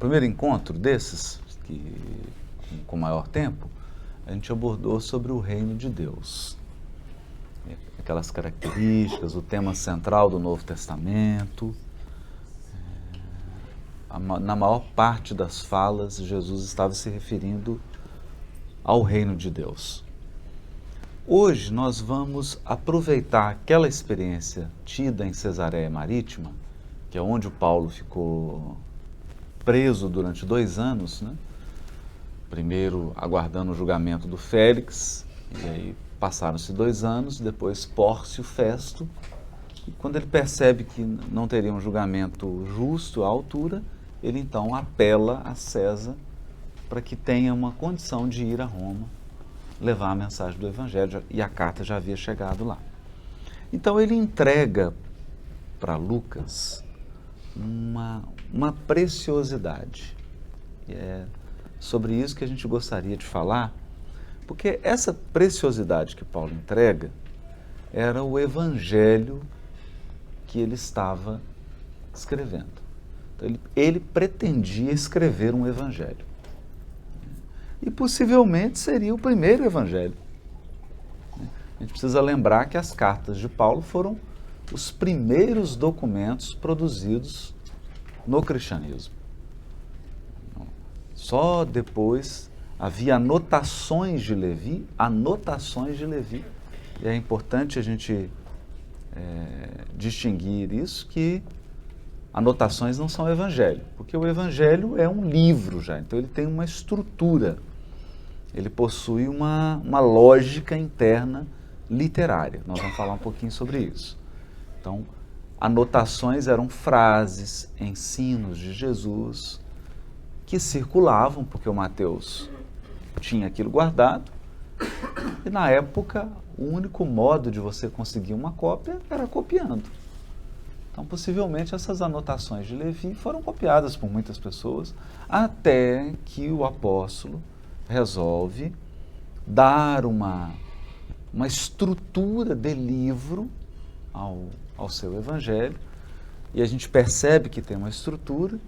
primeiro encontro desses, com maior tempo, a gente abordou sobre o reino de Deus. Aquelas características, o tema central do Novo Testamento. Na maior parte das falas, Jesus estava se referindo ao reino de Deus. Hoje nós vamos aproveitar aquela experiência tida em Cesareia Marítima, que é onde o Paulo ficou preso durante 2 anos, né? Primeiro aguardando o julgamento do Félix, e aí passaram-se 2 anos, depois Pórcio Festo, e quando ele percebe que não teria um julgamento justo à altura, ele então apela a César para que tenha uma condição de ir a Roma, levar a mensagem do Evangelho, e a carta já havia chegado lá. Então ele entrega para Lucas uma preciosidade. E é sobre isso que a gente gostaria de falar, porque essa preciosidade que Paulo entrega era o Evangelho que ele estava escrevendo. Então, ele pretendia escrever um Evangelho. E possivelmente seria o primeiro Evangelho. A gente precisa lembrar que as cartas de Paulo foram os primeiros documentos produzidos no cristianismo. Só depois havia anotações de Levi, e é importante a gente distinguir isso, que anotações não são evangelho, porque o evangelho é um livro já, então ele tem uma estrutura, ele possui uma lógica interna literária. Nós vamos falar um pouquinho sobre isso. Então, anotações eram frases, ensinos de Jesus, que circulavam, porque o Mateus tinha aquilo guardado, e na época o único modo de você conseguir uma cópia era copiando. Então, possivelmente, essas anotações de Levi foram copiadas por muitas pessoas, até que o apóstolo resolve dar uma estrutura de livro ao seu evangelho, e a gente percebe que tem uma estrutura,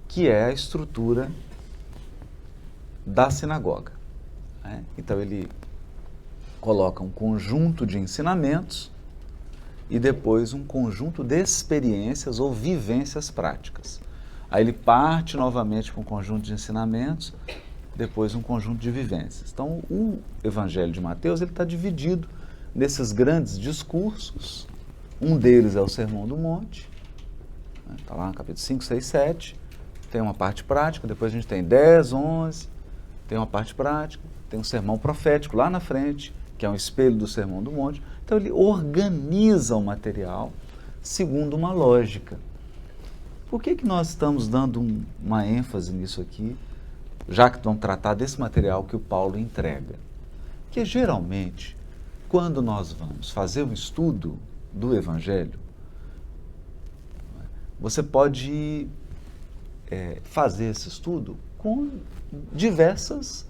que é a estrutura da sinagoga, né? Então ele coloca um conjunto de ensinamentos e depois um conjunto de experiências ou vivências práticas. Aí ele parte novamente para um conjunto de ensinamentos, depois um conjunto de vivências. Então o Evangelho de Mateus está dividido nesses grandes discursos. Um deles é o Sermão do Monte, está lá no capítulo 5, 6, 7, tem uma parte prática, depois a gente tem 10, 11, tem uma parte prática, tem um sermão profético lá na frente, que é um espelho do Sermão do Monte. Então ele organiza o material segundo uma lógica. Por que nós estamos dando uma ênfase nisso aqui, já que vamos tratar desse material que o Paulo entrega? Porque geralmente, quando nós vamos fazer um estudo do Evangelho, você pode fazer esse estudo com diversas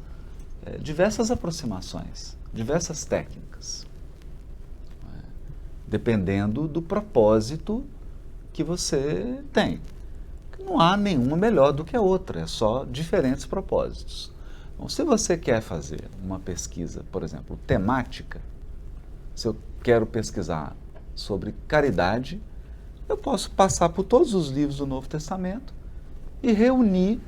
aproximações, diversas técnicas, dependendo do propósito que você tem. Não há nenhuma melhor do que a outra, é só diferentes propósitos. Então, se você quer fazer uma pesquisa, por exemplo, temática, se eu quero pesquisar sobre caridade, eu posso passar por todos os livros do Novo Testamento e reunir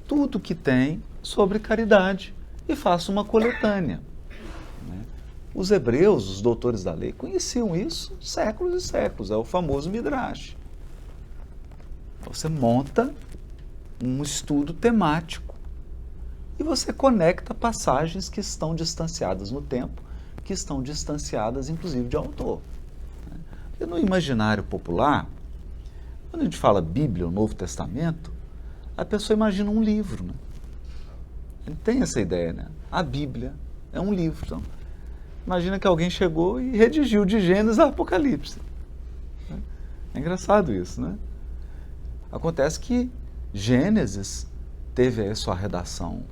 tudo que tem sobre caridade e faço uma coletânea, né? Os hebreus, os doutores da lei, conheciam isso séculos e séculos, é o famoso Midrash. Você monta um estudo temático e você conecta passagens que estão distanciadas no tempo, que estão distanciadas, inclusive, de autor. E no imaginário popular, quando a gente fala Bíblia, o Novo Testamento, a pessoa imagina um livro, né? Ele tem essa ideia, né? A Bíblia é um livro. Então, imagina que alguém chegou e redigiu de Gênesis a Apocalipse. É engraçado isso, né? Acontece que Gênesis teve aí sua redação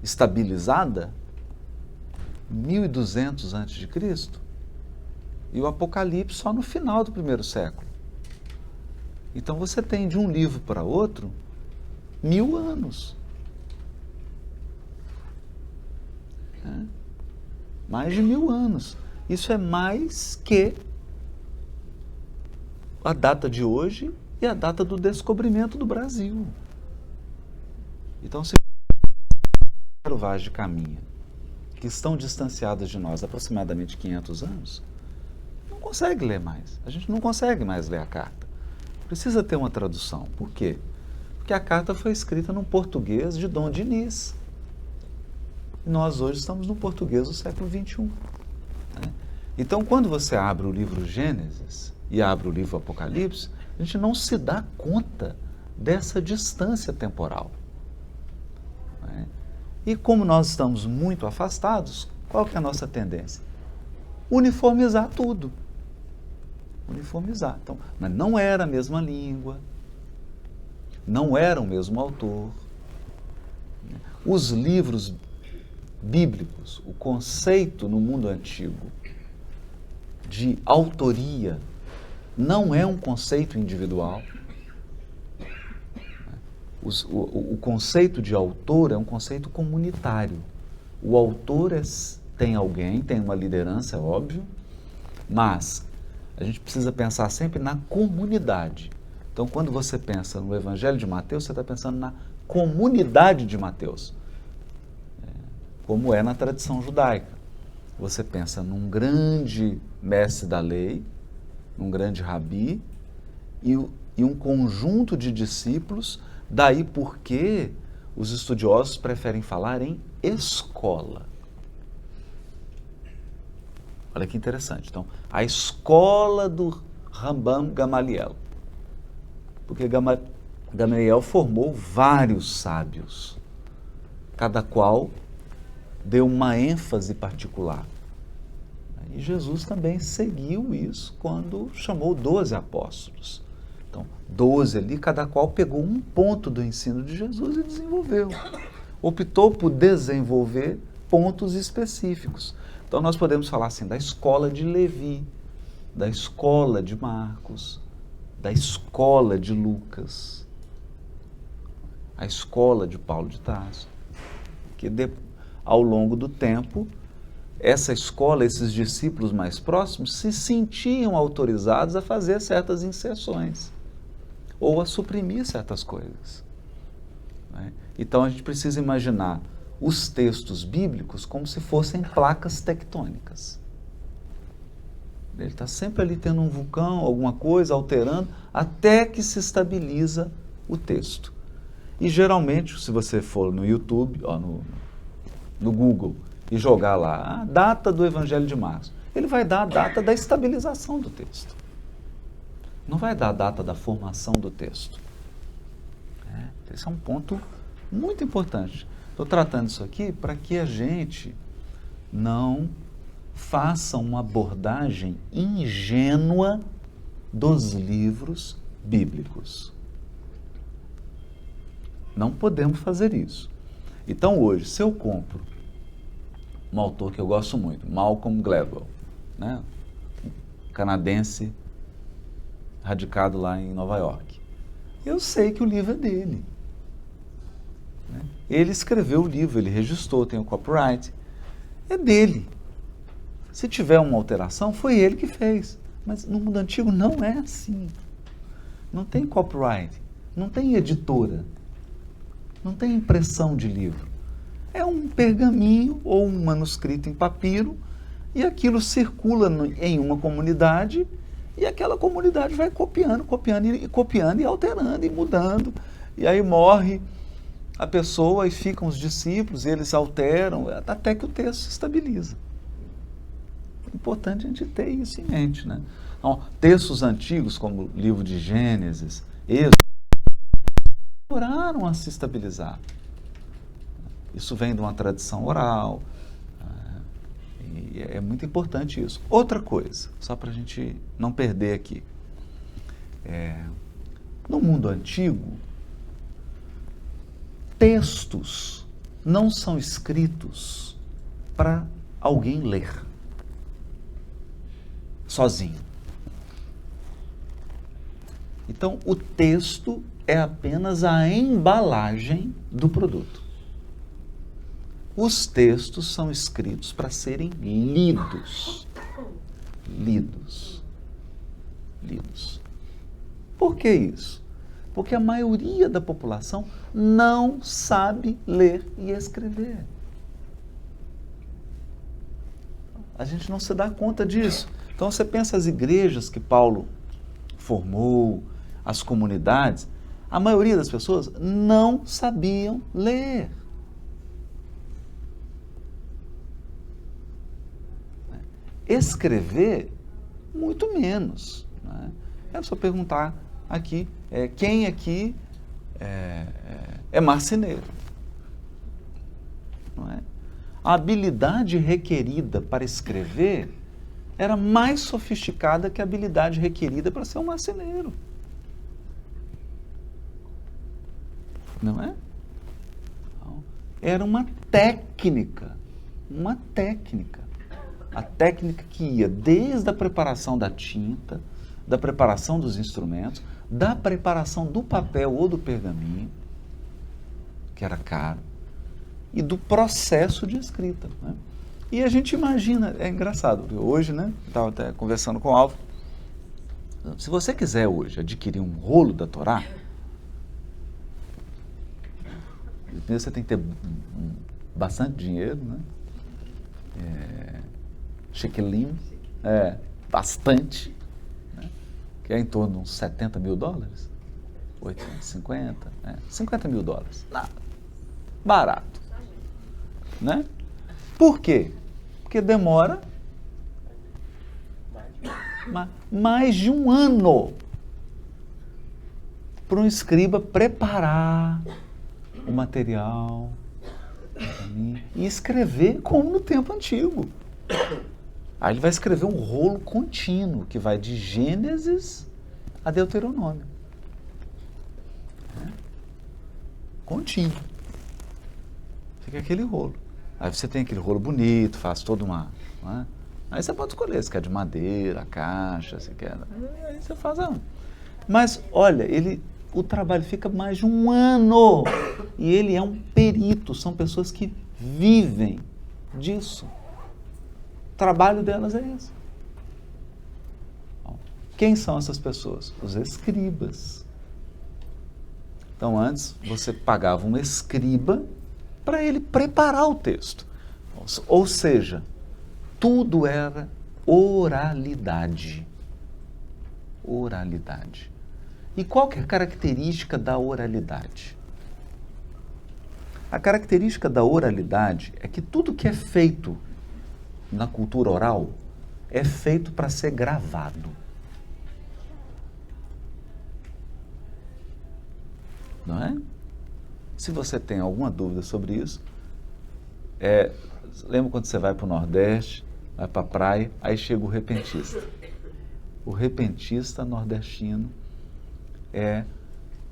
estabilizada 1200 a.C. e o Apocalipse só no final do 1º século. Então você tem de um livro para outro 1000 anos. Mais de 1000 anos. Isso é mais que a data de hoje e a data do descobrimento do Brasil. Então, se o Vaz de Caminha, que estão distanciadas de nós aproximadamente 500 anos, não consegue ler mais. A gente não consegue mais ler a carta. Precisa ter uma tradução. Por quê? Porque a carta foi escrita no português de Dom Dinis. E nós hoje estamos no português do século XXI. Então, quando você abre o livro Gênesis e abre o livro Apocalipse, a gente não se dá conta dessa distância temporal. E como nós estamos muito afastados, qual que é a nossa tendência? Uniformizar tudo. Uniformizar. Então, mas não era a mesma língua, não era o mesmo autor. Os livros bíblicos, o conceito no mundo antigo de autoria não é um conceito individual. O conceito de autor é um conceito comunitário. O autor tem alguém, tem uma liderança, é óbvio, mas a gente precisa pensar sempre na comunidade. Então, quando você pensa no Evangelho de Mateus, você está pensando na comunidade de Mateus, como é na tradição judaica. Você pensa num grande mestre da lei, num grande rabi, e um conjunto de discípulos. Daí porque os estudiosos preferem falar em escola. Olha que interessante. Então, a escola do Rambam Gamaliel. Porque Gamaliel formou vários sábios, cada qual deu uma ênfase particular. E Jesus também seguiu isso quando chamou 12 apóstolos. Então, 12 ali, cada qual pegou um ponto do ensino de Jesus e desenvolveu. Optou por desenvolver pontos específicos. Então, nós podemos falar assim da escola de Levi, da escola de Marcos, da escola de Lucas, a escola de Paulo de Tarso, que ao longo do tempo, essa escola, esses discípulos mais próximos, se sentiam autorizados a fazer certas inserções ou a suprimir certas coisas. Então a gente precisa imaginar os textos bíblicos como se fossem placas tectônicas. Ele está sempre ali tendo um vulcão, alguma coisa, alterando, até que se estabiliza o texto. E geralmente, se você for no YouTube, no Google, e jogar lá a data do Evangelho de Marcos, ele vai dar a data da estabilização do texto. Não vai dar a data da formação do texto. Esse é um ponto muito importante. Estou tratando isso aqui para que a gente não faça uma abordagem ingênua dos livros bíblicos. Não podemos fazer isso. Então hoje, se eu compro um autor que eu gosto muito, Malcolm Gladwell, canadense, radicado lá em Nova York, eu sei que o livro é dele. Ele escreveu o livro, ele registrou, tem o copyright, é dele. Se tiver uma alteração, foi ele que fez. Mas no mundo antigo não é assim. Não tem copyright, não tem editora, não tem impressão de livro. É um pergaminho ou um manuscrito em papiro e aquilo circula em uma comunidade e aquela comunidade vai copiando e alterando e mudando. E aí morre a pessoa e ficam os discípulos, e eles alteram até que o texto se estabiliza. É importante a gente ter isso em mente, Então, textos antigos, como o livro de Gênesis, Êxodo, demoraram a se estabilizar. Isso vem de uma tradição oral, e é muito importante isso. Outra coisa, só para a gente não perder aqui. No mundo antigo, textos não são escritos para alguém ler sozinho. Então, o texto é apenas a embalagem do produto. Os textos são escritos para serem lidos. Lidos. Por que isso? Porque a maioria da população não sabe ler e escrever. A gente não se dá conta disso. Então você pensa as igrejas que Paulo formou, as comunidades, a maioria das pessoas não sabiam ler. Escrever, muito menos. Né? É só perguntar aqui, quem aqui é marceneiro? Não é? A habilidade requerida para escrever era mais sofisticada que a habilidade requerida para ser um marceneiro. Não é? Era uma técnica. A técnica que ia desde a preparação da tinta, da preparação dos instrumentos, da preparação do papel ou do pergaminho, que era caro, e do processo de escrita. Né? E a gente imagina, é engraçado, hoje, né, estava até conversando com o Álvaro, se você quiser hoje adquirir um rolo da Torá, você tem que ter bastante dinheiro, né? Shekelim, bastante, né? Que é em torno de uns $70 mil, 850, $50 mil, nada, barato, né? Por quê? Porque demora mais de um ano para um escriba preparar o material e escrever como no tempo antigo. Aí ele vai escrever um rolo contínuo que vai de Gênesis a Deuteronômio. Contínuo. Fica aquele rolo. Aí você tem aquele rolo bonito, faz toda uma... Né? Aí você pode escolher se quer de madeira, caixa, se quer... Aí você faz a... Mas, olha, o trabalho fica mais de um ano. E ele é um perito, são pessoas que vivem disso. O trabalho delas é esse. Quem são essas pessoas? Os escribas. Então, antes, você pagava um escriba para ele preparar o texto. Ou seja, tudo era oralidade. Oralidade. E qual que é a característica da oralidade? A característica da oralidade é que tudo que é feito na cultura oral é feito para ser gravado. Não é? Se você tem alguma dúvida sobre isso, lembra quando você vai para o Nordeste, vai para a praia, aí chega o repentista. O repentista nordestino é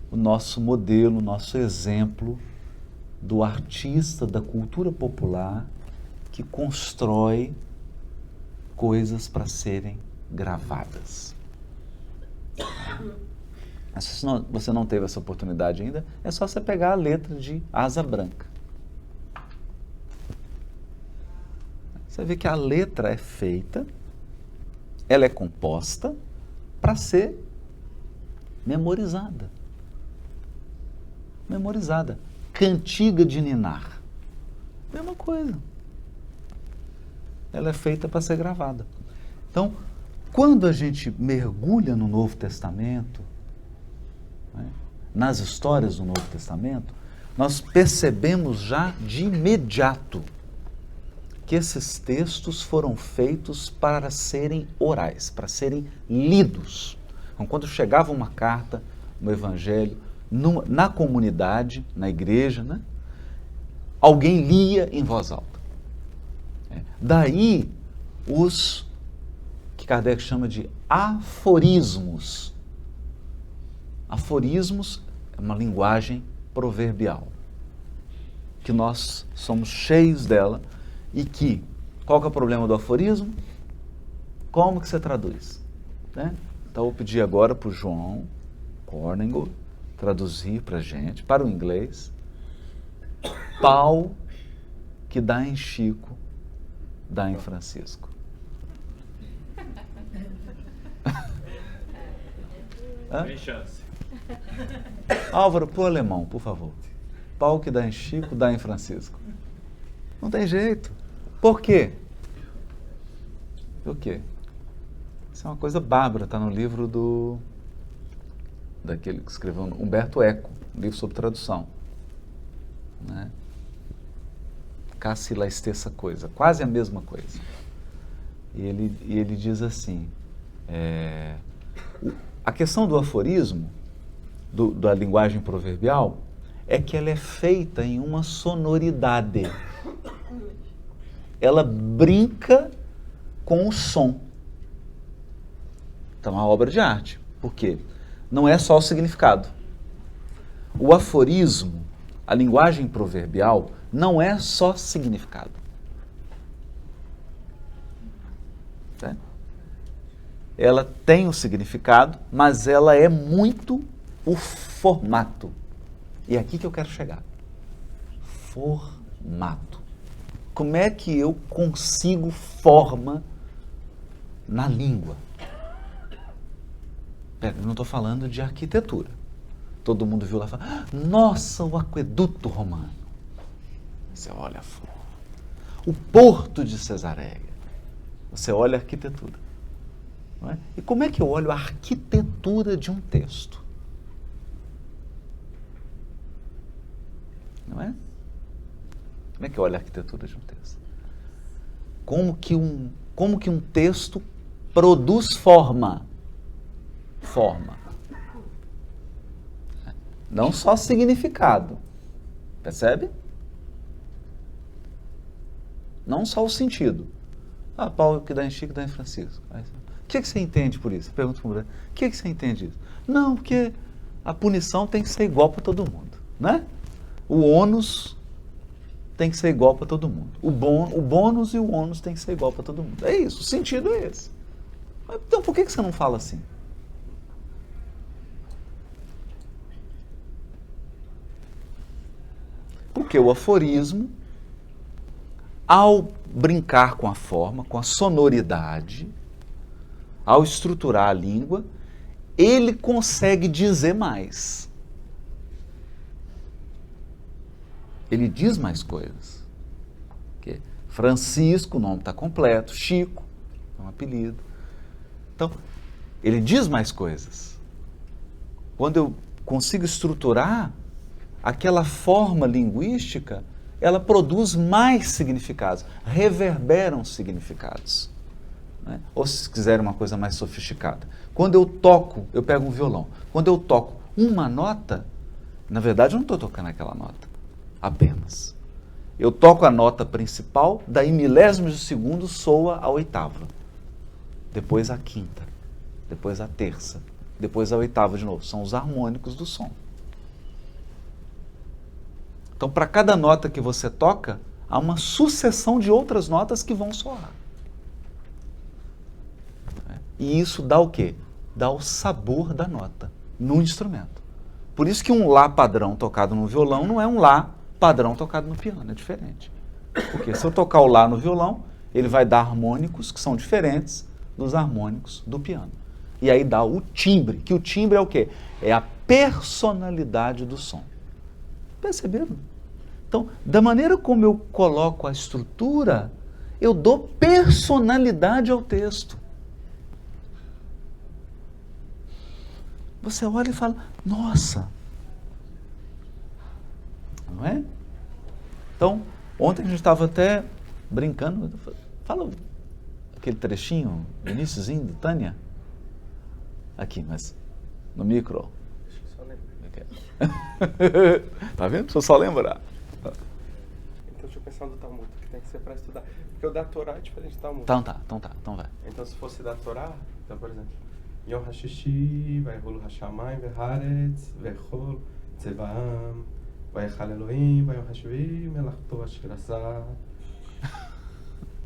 o nosso modelo, o nosso exemplo do artista da cultura popular que constrói coisas para serem gravadas. Se você não teve essa oportunidade ainda, é só você pegar a letra de Asa Branca. Você vê que a letra é feita, ela é composta para ser memorizada. Memorizada. Cantiga de ninar. Mesma coisa. Ela é feita para ser gravada. Então, quando a gente mergulha no Novo Testamento, né, nas histórias do Novo Testamento, nós percebemos já de imediato que esses textos foram feitos para serem orais, para serem lidos. Então, quando chegava uma carta, um evangelho, na comunidade, na igreja, né, alguém lia em voz alta. Daí, os que Kardec chama de aforismos. Aforismos é uma linguagem proverbial, que nós somos cheios dela e que, qual que é o problema do aforismo? Como que você traduz? Né? Então, eu vou pedir agora para o João Hornigold traduzir para a gente, para o inglês, pau que dá em Chico, dá em Francisco. Tem chance. Álvaro, pô alemão, por favor. Pau que dá em Chico, dá em Francisco. Não tem jeito. Por quê? Por quê? Isso é uma coisa bárbara, está no livro daquele que escreveu Humberto Eco, um livro sobre tradução. Né? Cassi la stessa coisa, quase a mesma coisa. E ele diz assim, a questão do aforismo, da linguagem proverbial, é que ela é feita em uma sonoridade. Ela brinca com o som. Então, é uma obra de arte. Por quê? Não é só o significado. O aforismo, a linguagem proverbial, não é só significado. Tá? Ela tem o significado, mas ela é muito o formato. E é aqui que eu quero chegar. Formato. Como é que eu consigo forma na língua? Pera, eu não estou falando de arquitetura. Todo mundo viu lá e fala, nossa, o aqueduto romano. Você olha a forma. O porto de Cesareia. Você olha a arquitetura. Não é? E como é que eu olho a arquitetura de um texto? Não é? Como é que eu olho a arquitetura de um texto? Como que um texto produz forma? Forma. Não só significado. Percebe? Não só o sentido. Paulo que dá em Chico, dá em Francisco. O que você entende por isso? Pergunta para o mulher. O que você entende disso? Não, porque a punição tem que ser igual para todo mundo. Né? O ônus tem que ser igual para todo mundo. O bônus e o ônus tem que ser igual para todo mundo. É isso, o sentido é esse. Então por que você não fala assim? Porque o aforismo, ao brincar com a forma, com a sonoridade, ao estruturar a língua, ele consegue dizer mais. Ele diz mais coisas. Porque Francisco, o nome está completo, Chico, é um apelido. Então, ele diz mais coisas. Quando eu consigo estruturar, aquela forma linguística, ela produz mais significados, reverberam significados. Né? Ou se quiserem uma coisa mais sofisticada. Quando eu toco, eu pego um violão. Quando eu toco uma nota, na verdade eu não estou tocando aquela nota, apenas. Eu toco a nota principal, daí milésimos de segundo soa a oitava. Depois a quinta, depois a terça, depois a oitava de novo. São os harmônicos do som. Então, para cada nota que você toca, há uma sucessão de outras notas que vão soar. E isso dá o quê? Dá o sabor da nota no instrumento. Por isso que um Lá padrão tocado no violão não é um Lá padrão tocado no piano, é diferente. Porque se eu tocar o Lá no violão, ele vai dar harmônicos que são diferentes dos harmônicos do piano. E aí dá o timbre, que o timbre é o quê? É a personalidade do som. Perceberam? Então, da maneira como eu coloco a estrutura, eu dou personalidade ao texto. Você olha e fala, nossa! Não é? Então, ontem a gente estava até brincando, fala aquele trechinho, iniciozinho do Tânia. Aqui, mas no micro. Acho que só lembro. Tá vendo? Deixa eu só lembrar. Então deixa eu pensar no Talmud, que tem que ser para estudar. Porque o da Torá é diferente do Talmud. Então vai. Então se fosse da Torá, então por exemplo, Yom HaShishi, Vayholu HaShamayim Ve'Haaretz, Ve'chol Tzevaam, Vayechal Elohim, Vayom HaShvi, Melachto Ashirasá.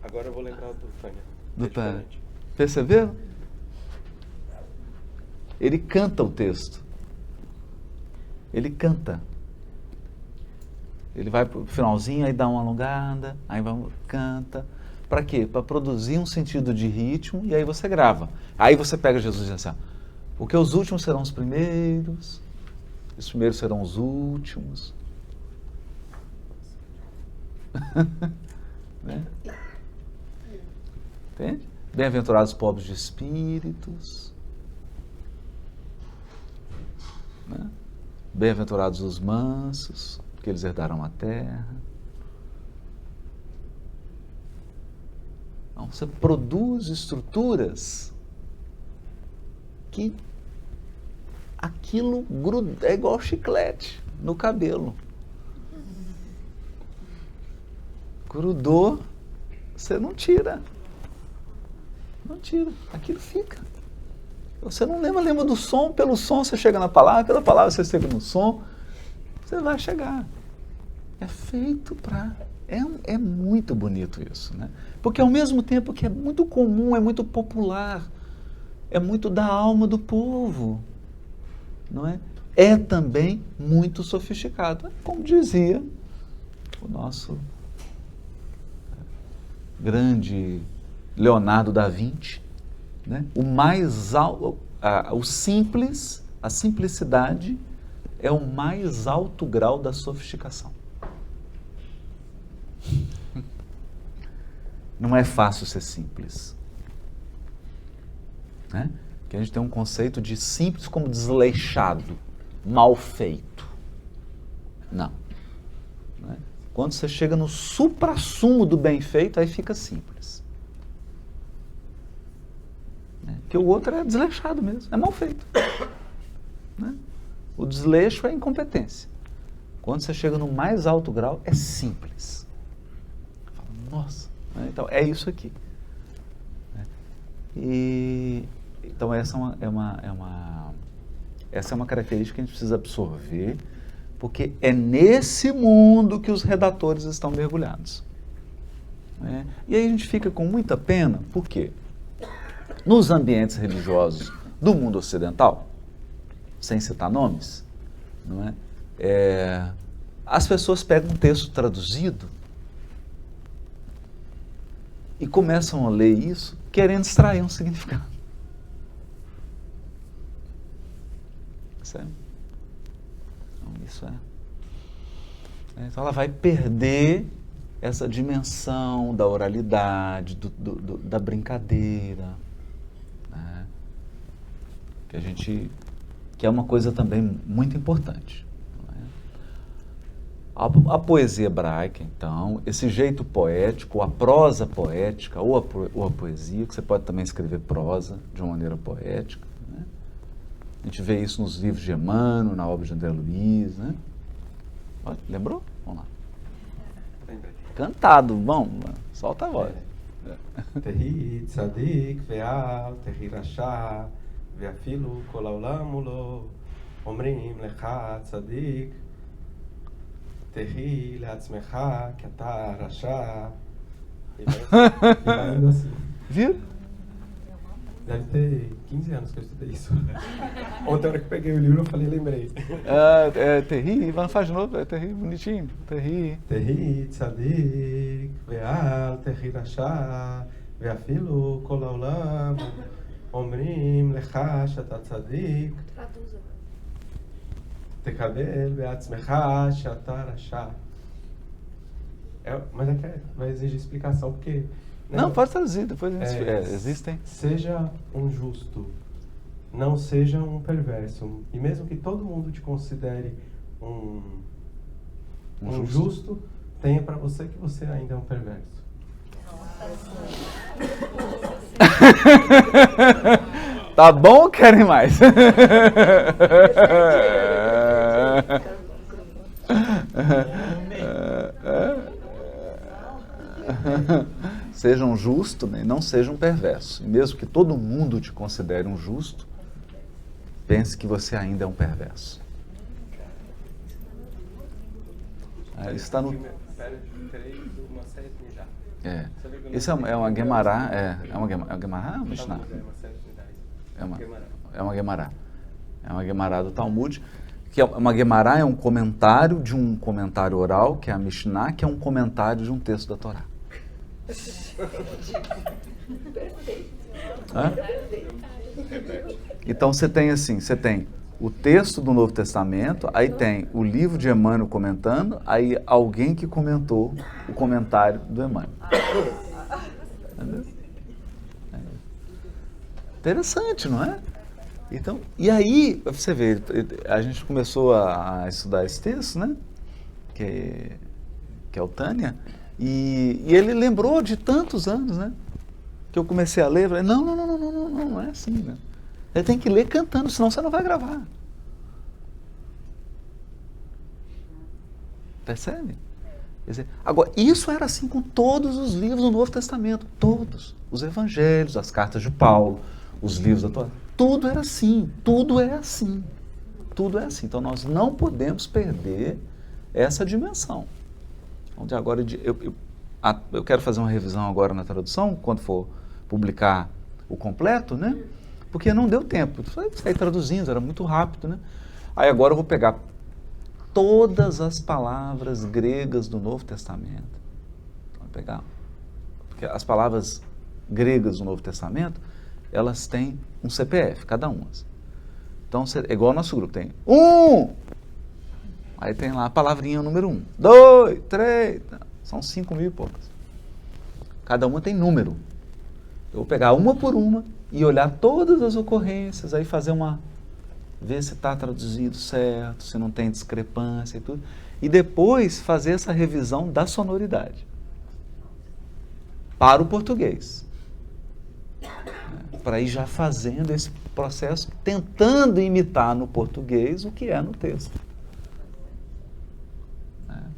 Agora eu vou lembrar do Tânia. Do Tânia. Perceberam? Ele canta o texto. ele canta. Ele vai para o finalzinho, aí dá uma alongada, aí canta. Para quê? Para produzir um sentido de ritmo e aí você grava. Aí você pega Jesus e diz assim, porque os últimos serão os primeiros, os primeiros serão os últimos. Né? Entende? Bem-aventurados os pobres de espíritos. Né? Bem-aventurados os mansos, porque eles herdarão a terra. Então, você produz estruturas que aquilo gruda, é igual chiclete no cabelo. Grudou, você não tira. Não tira, aquilo fica. Você não lembra do som, pelo som você chega na palavra, pela palavra você chega no som, você vai chegar. É feito para... É muito bonito isso, né? Porque ao mesmo tempo que é muito comum, é muito popular, é muito da alma do povo, não é? É também muito sofisticado. Como dizia o nosso grande Leonardo da Vinci, né? O simples, a simplicidade é o mais alto grau da sofisticação. Não é fácil ser simples, né? Porque a gente tem um conceito de simples como desleixado, mal feito. Não. Né? Quando você chega no suprassumo do bem feito, aí fica simples. Né? Porque o outro é desleixado mesmo, é mal feito. Né? O desleixo é incompetência. Quando você chega no mais alto grau, é simples. Fala, nossa, né? Então é isso aqui. Né? Então essa é uma característica que a gente precisa absorver, porque é nesse mundo que os redatores estão mergulhados. Né? E aí a gente fica com muita pena, por quê? Nos ambientes religiosos do mundo ocidental, sem citar nomes, não é? As pessoas pegam um texto traduzido e começam a ler isso querendo extrair um significado. Certo? Então, isso então ela vai perder essa dimensão da oralidade, da brincadeira, né? Que é uma coisa também muito importante. Né? A poesia hebraica, então, esse jeito poético, a prosa poética ou a poesia, que você pode também escrever prosa de uma maneira poética. Né? A gente vê isso nos livros de Emmanuel, na obra de André Luiz. Né? Olha, lembrou? Vamos lá. Cantado, bom, solta a voz. Tehi tzadik ve'al, tehi rasha, ve'afilu kol ha'olam mulo, omrim lecha tzadik, tehi le'atzmecha ki ata rasha. E vai indo assim. Viu? Deve ter 15 anos que eu estudei isso. Ontem, a hora que peguei o livro, eu falei, lembrei. Terri, faz de novo, é terri, bonitinho. Terri. Tehi tzadik ve'al, tehi rasha, ve'afilu kol ha'olam, omrim lecha she'ata tzadik, tekabel be'atzmecha she'ata rasha. Mas é que vai exigir explicação, porque... Né, não, pode traduzir, depois existem. Seja um justo, não seja um perverso. E mesmo que todo mundo te considere um justo, tenha para você que você ainda é um perverso. Tá bom ou querem mais? Seja um justo, né? Não seja um perverso. E mesmo que todo mundo te considere um justo, pense que você ainda é um perverso. Isso está no... Isso é uma Guemará, é uma Guemará ou Mishnah? É uma Guemará. É uma Guemará do Talmud, que uma Guemará é um comentário de um comentário oral, que é a Mishnah, que é um comentário de um texto da Torá. Então você tem assim, você tem o texto do Novo Testamento, aí tem o livro de Emmanuel comentando, aí alguém que comentou o comentário do Emmanuel. Entendeu? Interessante, não é? Então, e aí, você vê, a gente começou a estudar esse texto, né? Que é o Tânia, e ele lembrou de tantos anos, né? Que eu comecei a ler, eu falei, não é assim, né? Você tem que ler cantando, senão você não vai gravar. Percebe? Quer dizer, agora, isso era assim com todos os livros do Novo Testamento, todos. Os evangelhos, as cartas de Paulo, os livros da Torá. Tudo era assim, tudo é assim. Tudo é assim. Então nós não podemos perder essa dimensão. Onde agora eu quero fazer uma revisão agora na tradução, quando for publicar o completo, né? Porque não deu tempo. Saí traduzindo, era muito rápido, né? Aí agora eu vou pegar todas as palavras gregas do Novo Testamento. Vou pegar. Porque as palavras gregas do Novo Testamento, elas têm um CPF, cada uma. Então, é igual ao nosso grupo, tem 1, aí tem lá a palavrinha número 1, 2, 3, são 5.000 e poucas. Cada uma tem número. Eu vou pegar uma por uma e olhar todas as ocorrências, aí fazer ver se está traduzido certo, se não tem discrepância e tudo, e depois fazer essa revisão da sonoridade para o português. Para ir já fazendo esse processo, tentando imitar no português o que é no texto.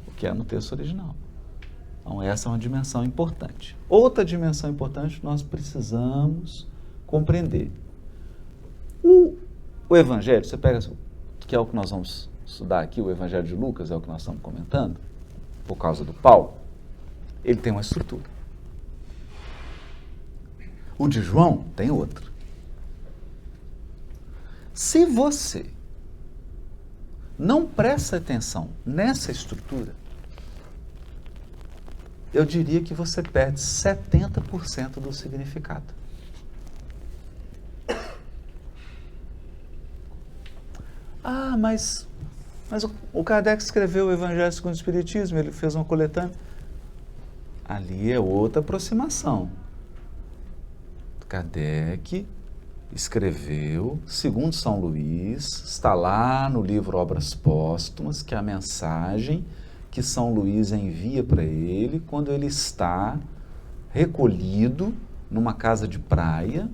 O que é no texto original. Então, essa é uma dimensão importante. Outra dimensão importante nós precisamos compreender. O Evangelho, você pega, que é o que nós vamos estudar aqui, o Evangelho de Lucas, é o que nós estamos comentando, por causa do Paulo, ele tem uma estrutura. O de João tem outra. Se você não presta atenção nessa estrutura, eu diria que você perde 70% do significado. Mas o Kardec escreveu o Evangelho segundo o Espiritismo, ele fez uma coletânea. Ali é outra aproximação. Kardec escreveu, segundo São Luís, está lá no livro Obras Póstumas, que é a mensagem que São Luís envia para ele quando ele está recolhido numa casa de praia,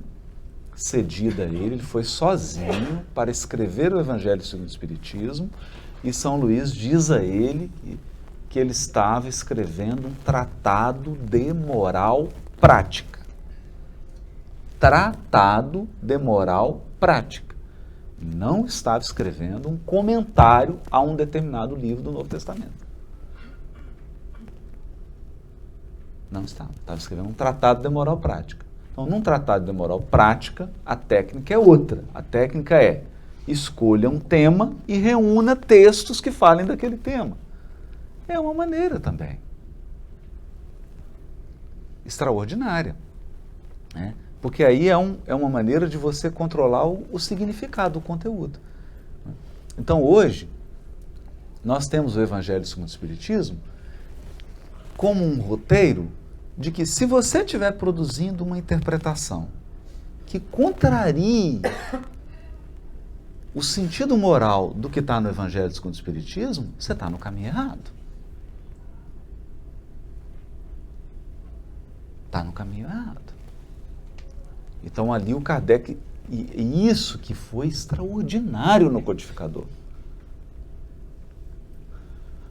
cedida a ele foi sozinho para escrever o Evangelho segundo o Espiritismo, e São Luís diz a ele que ele estava escrevendo um tratado de moral prática. Tratado de moral prática. Não estava escrevendo um comentário a um determinado livro do Novo Testamento. Não estava. Estava escrevendo um tratado de moral prática. Então, num tratado de moral prática, a técnica é outra. A técnica é: escolha um tema e reúna textos que falem daquele tema. É uma maneira também extraordinária, né? Porque aí é uma maneira de você controlar o significado do conteúdo. Então, hoje, nós temos o Evangelho segundo o Espiritismo como um roteiro de que, se você estiver produzindo uma interpretação que contrarie o sentido moral do que está no Evangelho segundo o Espiritismo, você está no caminho errado. Está no caminho errado. Então, ali o Kardec, e isso que foi extraordinário no codificador.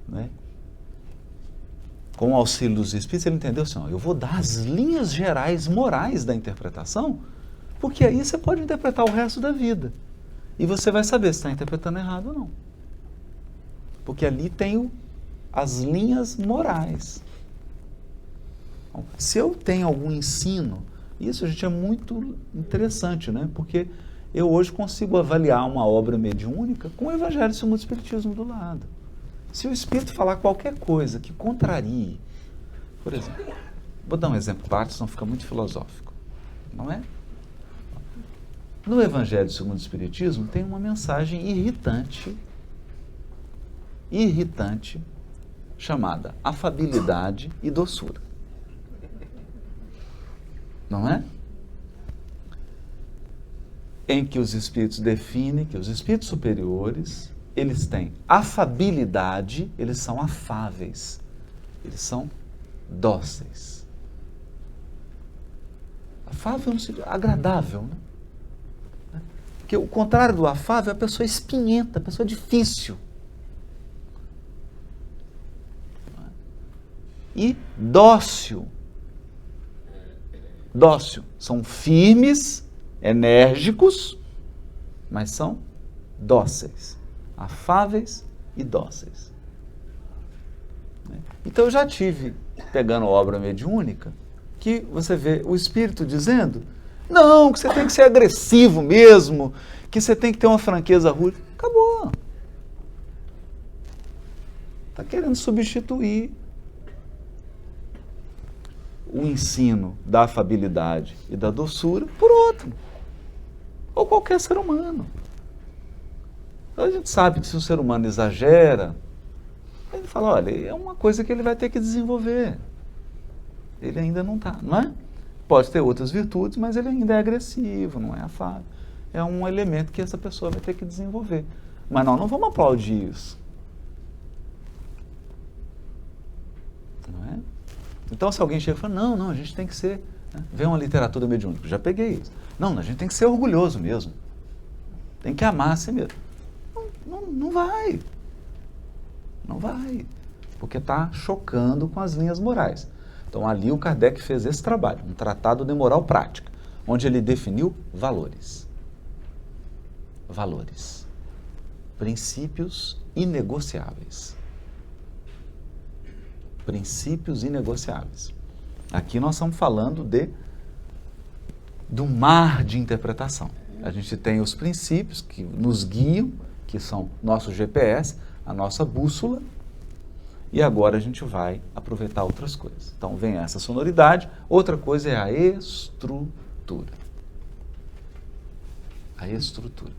Né? Com o auxílio dos Espíritos, ele entendeu assim: eu vou dar as linhas gerais morais da interpretação, porque aí você pode interpretar o resto da vida. E você vai saber se está interpretando errado ou não. Porque ali tem as linhas morais. Então, se eu tenho algum ensino, isso, gente, é muito interessante, né? Porque Eu hoje consigo avaliar uma obra mediúnica com o Evangelho segundo o Espiritismo do lado. Se o Espírito falar qualquer coisa que contrarie, por exemplo, vou dar um exemplo prático, senão fica muito filosófico, não é? No Evangelho segundo o Espiritismo tem uma mensagem irritante, chamada afabilidade e doçura. Não é? Em que os espíritos definem que os espíritos superiores, eles têm afabilidade, eles são afáveis, eles são dóceis. Afável é um sentido agradável, né? Porque o contrário do afável é a pessoa espinhenta, a pessoa difícil. E dócil. Dócil. São firmes, enérgicos, mas são dóceis. Afáveis e dóceis. Então eu já tive, pegando obra mediúnica, que você vê o espírito dizendo, não, que você tem que ser agressivo mesmo, que você tem que ter uma franqueza rude. Acabou. Está querendo substituir o ensino da afabilidade e da doçura por outro. Ou qualquer ser humano. Então a gente sabe que se o ser humano exagera, ele fala, olha, é uma coisa que ele vai ter que desenvolver. Ele ainda não está, não é? Pode ter outras virtudes, mas ele ainda é agressivo, não é afável. É um elemento que essa pessoa vai ter que desenvolver. Mas nós não vamos aplaudir isso. Não é? Então, se alguém chega e fala, não, a gente tem que ser... Né? Vem uma literatura mediúnica, já peguei isso. Não, a gente tem que ser orgulhoso mesmo. Tem que amar a si mesmo. Não vai. Não vai. Porque está chocando com as linhas morais. Então, ali o Kardec fez esse trabalho, um tratado de moral prática, onde ele definiu valores. Valores. Princípios inegociáveis. Princípios inegociáveis. Aqui nós estamos falando do mar de interpretação. A gente tem os princípios que nos guiam, que são nosso GPS, a nossa bússola, e agora a gente vai aproveitar outras coisas. Então vem essa sonoridade, outra coisa é a estrutura. A estrutura.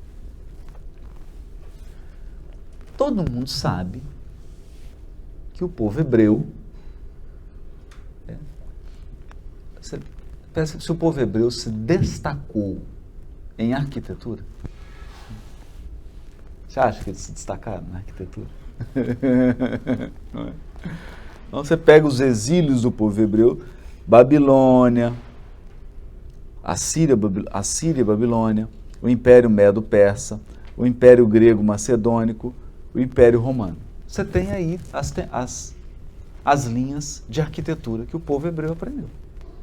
Todo mundo sabe que o povo hebreu, se o povo hebreu se destacou em arquitetura, você acha que eles se destacaram na arquitetura? Então você pega os exílios do povo hebreu, Babilônia, Assíria, Babilônia, o Império Medo-Persa, o Império Grego-Macedônico, o Império Romano. Você tem aí as linhas de arquitetura que o povo hebreu aprendeu.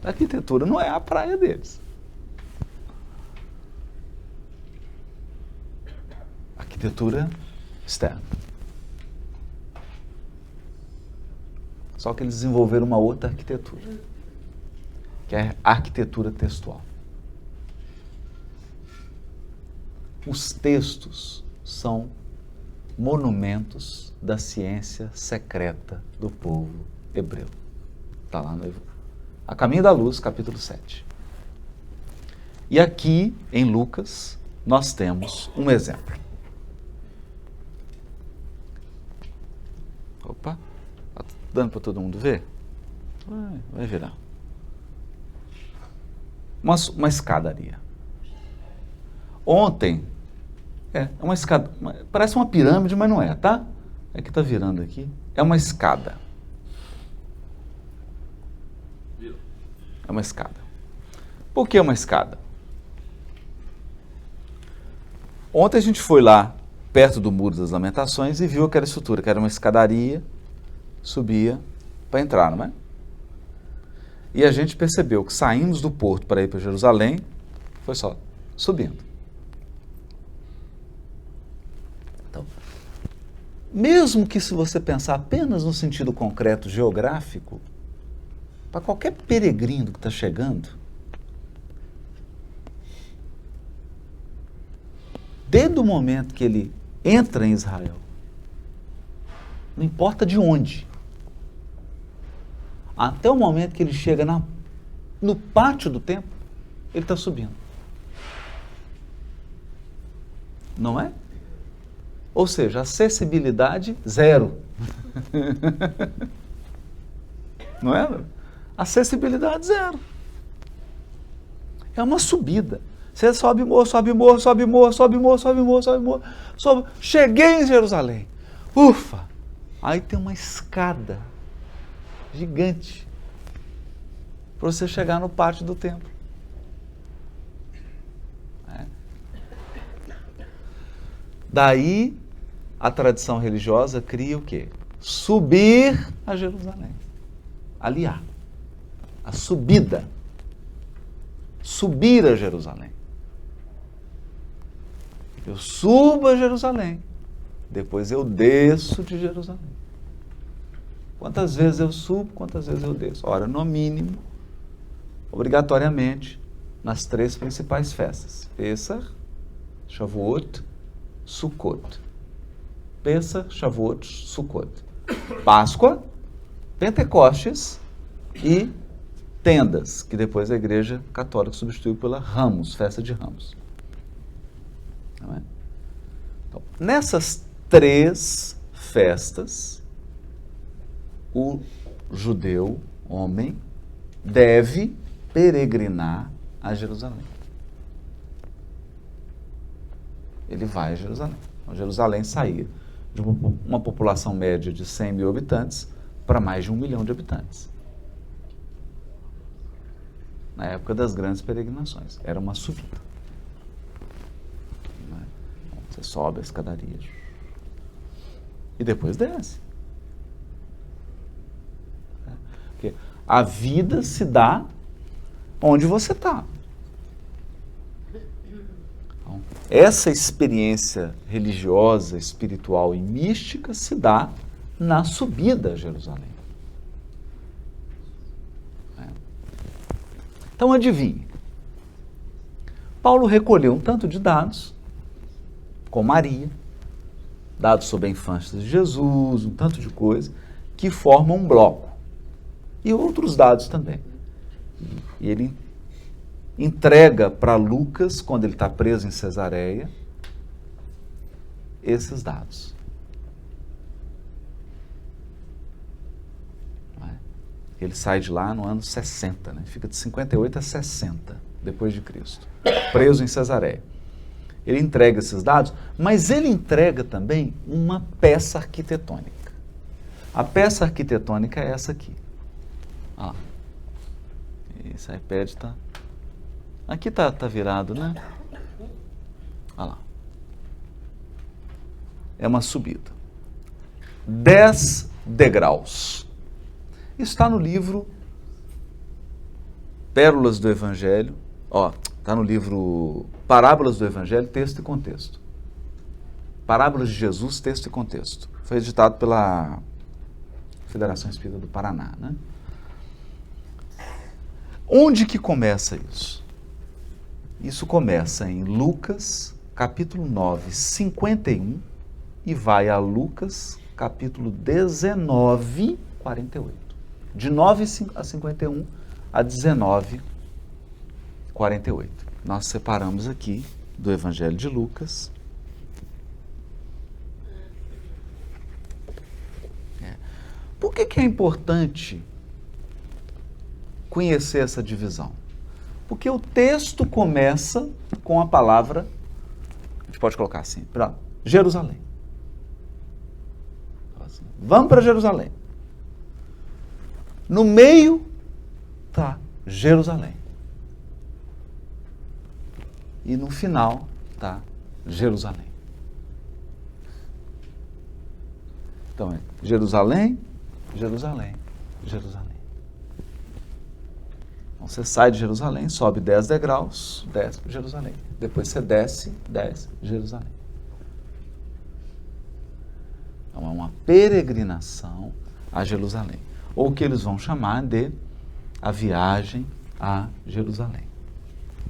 A arquitetura não é a praia deles. Arquitetura externa. Só que eles desenvolveram uma outra arquitetura, que é a arquitetura textual. Os textos são monumentos da ciência secreta do povo hebreu. Está lá no A Caminho da Luz, capítulo 7. E aqui, em Lucas, nós temos um exemplo. Opa, está dando para todo mundo ver? Vai virar. Uma escadaria. Ontem, é uma escada, parece uma pirâmide, mas não é, tá? É que está virando aqui. É uma escada. É uma escada. Por que uma escada? Ontem a gente foi lá, perto do Muro das Lamentações, e viu aquela estrutura, que era uma escadaria, subia para entrar, não é? E a gente percebeu que saímos do porto para ir para Jerusalém, foi só subindo. Então, mesmo que se você pensar apenas no sentido concreto geográfico, para qualquer peregrino que está chegando, desde o momento que ele entra em Israel, não importa de onde, até o momento que ele chega no pátio do templo, ele está subindo. Não é? Ou seja, acessibilidade zero. Não é? Acessibilidade zero. É uma subida. Você sobe morro, sobe morro, sobe morro, sobe morro, sobe morro, sobe morro, sobe. Cheguei em Jerusalém. Ufa! Aí tem uma escada gigante para você chegar no pátio do templo. É. Daí a tradição religiosa cria o quê? Subir a Jerusalém. Aliar. A subida. Subir a Jerusalém. Eu subo a Jerusalém. Depois eu desço de Jerusalém. Quantas vezes eu subo, quantas vezes eu desço? Ora, no mínimo, obrigatoriamente, nas 3 principais festas. Pesach, Shavuot, Sukkot. Pesach, Shavuot, Sukkot. Páscoa, Pentecostes e tendas, que depois a Igreja Católica substituiu pela Ramos, festa de Ramos. Não é? Então, nessas 3 festas, o judeu, homem, deve peregrinar a Jerusalém. Ele vai a Jerusalém. Então, Jerusalém saía de uma população média de 100 mil habitantes para mais de 1 milhão de habitantes. Na época das grandes peregrinações. Era uma subida. Você sobe a escadaria e depois desce. Porque a vida se dá onde você está. Então, essa experiência religiosa, espiritual e mística se dá na subida a Jerusalém. Então, adivinhe. Paulo recolheu um tanto de dados, com Maria, dados sobre a infância de Jesus, um tanto de coisa, que formam um bloco. E outros dados também. E ele entrega para Lucas, quando ele está preso em Cesareia, esses dados. Ele sai de lá no ano 60, né? Fica de 58 a 60, depois de Cristo, preso em Cesareia. Ele entrega esses dados, mas ele entrega também uma peça arquitetônica. A peça arquitetônica é essa aqui. Olha lá. Esse iPad está... Aqui tá virado, né? Olha lá. É uma subida. 10 degraus. Está no livro Pérolas do Evangelho, está no livro Parábolas do Evangelho, texto e contexto. Parábolas de Jesus, texto e contexto. Foi editado pela Federação Espírita do Paraná, né? Onde que começa isso? Isso começa em Lucas, capítulo 9, 51, e vai a Lucas, capítulo 19, 48. De 9 a 51 a 19, 48. Nós separamos aqui do Evangelho de Lucas. Por que é importante conhecer essa divisão? Porque o texto começa com a palavra, a gente pode colocar assim, Jerusalém. Vamos para Jerusalém. No meio está Jerusalém. E no final está Jerusalém. Então é Jerusalém, Jerusalém, Jerusalém. Então você sai de Jerusalém, sobe 10 degraus, desce para Jerusalém. Depois você desce Jerusalém. Então é uma peregrinação a Jerusalém. Ou o que eles vão chamar de a viagem a Jerusalém.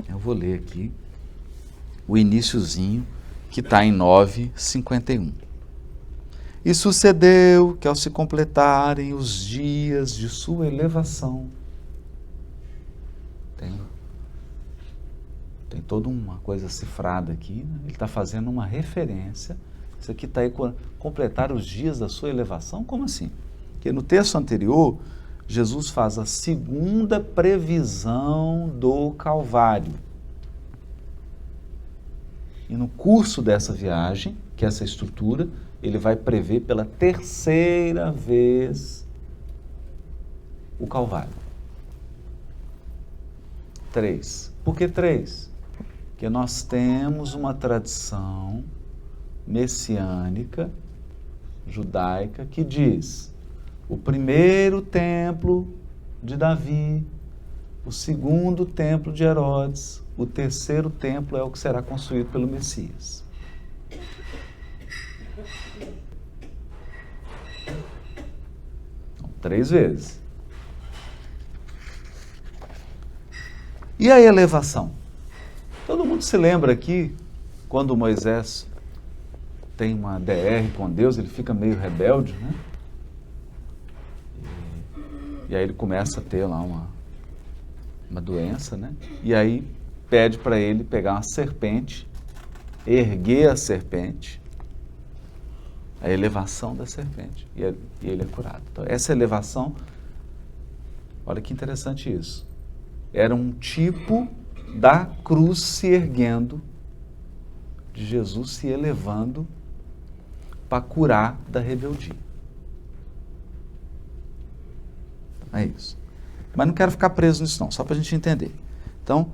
Eu vou ler aqui o iniciozinho que está em 9:51. E sucedeu que ao se completarem os dias de sua elevação, tem toda uma coisa cifrada aqui, né? Ele está fazendo uma referência. Isso aqui está aí, completar os dias da sua elevação? Como assim? Porque no texto anterior, Jesus faz a segunda previsão do Calvário. E no curso dessa viagem, que é essa estrutura, ele vai prever pela terceira vez o Calvário. 3. Por que 3? Porque nós temos uma tradição messiânica, judaica, que diz: o primeiro templo de Davi, o segundo templo de Herodes, o terceiro templo é o que será construído pelo Messias. Então, 3 vezes. E a elevação? Todo mundo se lembra aqui, quando Moisés tem uma DR com Deus, ele fica meio rebelde, né? E aí ele começa a ter lá uma doença, né? E aí pede para ele pegar uma serpente, erguer a serpente, a elevação da serpente, e ele é curado. Então, essa elevação, olha que interessante isso, era um tipo da cruz se erguendo, de Jesus se elevando para curar da rebeldia. É isso. Mas não quero ficar preso nisso não, só para a gente entender. Então,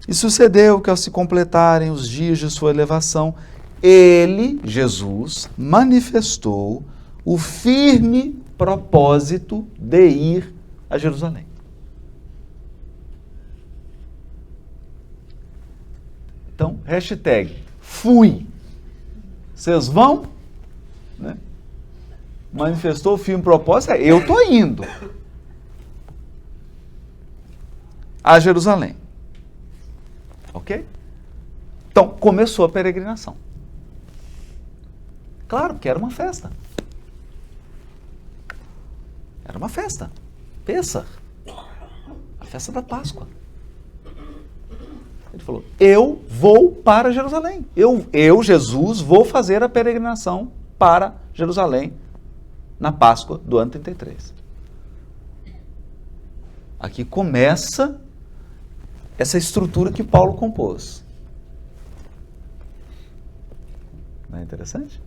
e sucedeu que ao se completarem os dias de sua elevação, ele, Jesus, manifestou o firme propósito de ir a Jerusalém. Então, hashtag, fui. Vocês vão? Né? Manifestou o firme propósito, eu estou indo a Jerusalém. Ok? Então, começou a peregrinação. Claro que era uma festa. Era uma festa. Pêssar. A festa da Páscoa. Ele falou, eu vou para Jerusalém. Eu, Jesus, vou fazer a peregrinação para Jerusalém na Páscoa do ano 33. Aqui começa essa estrutura que Paulo compôs. Não é interessante?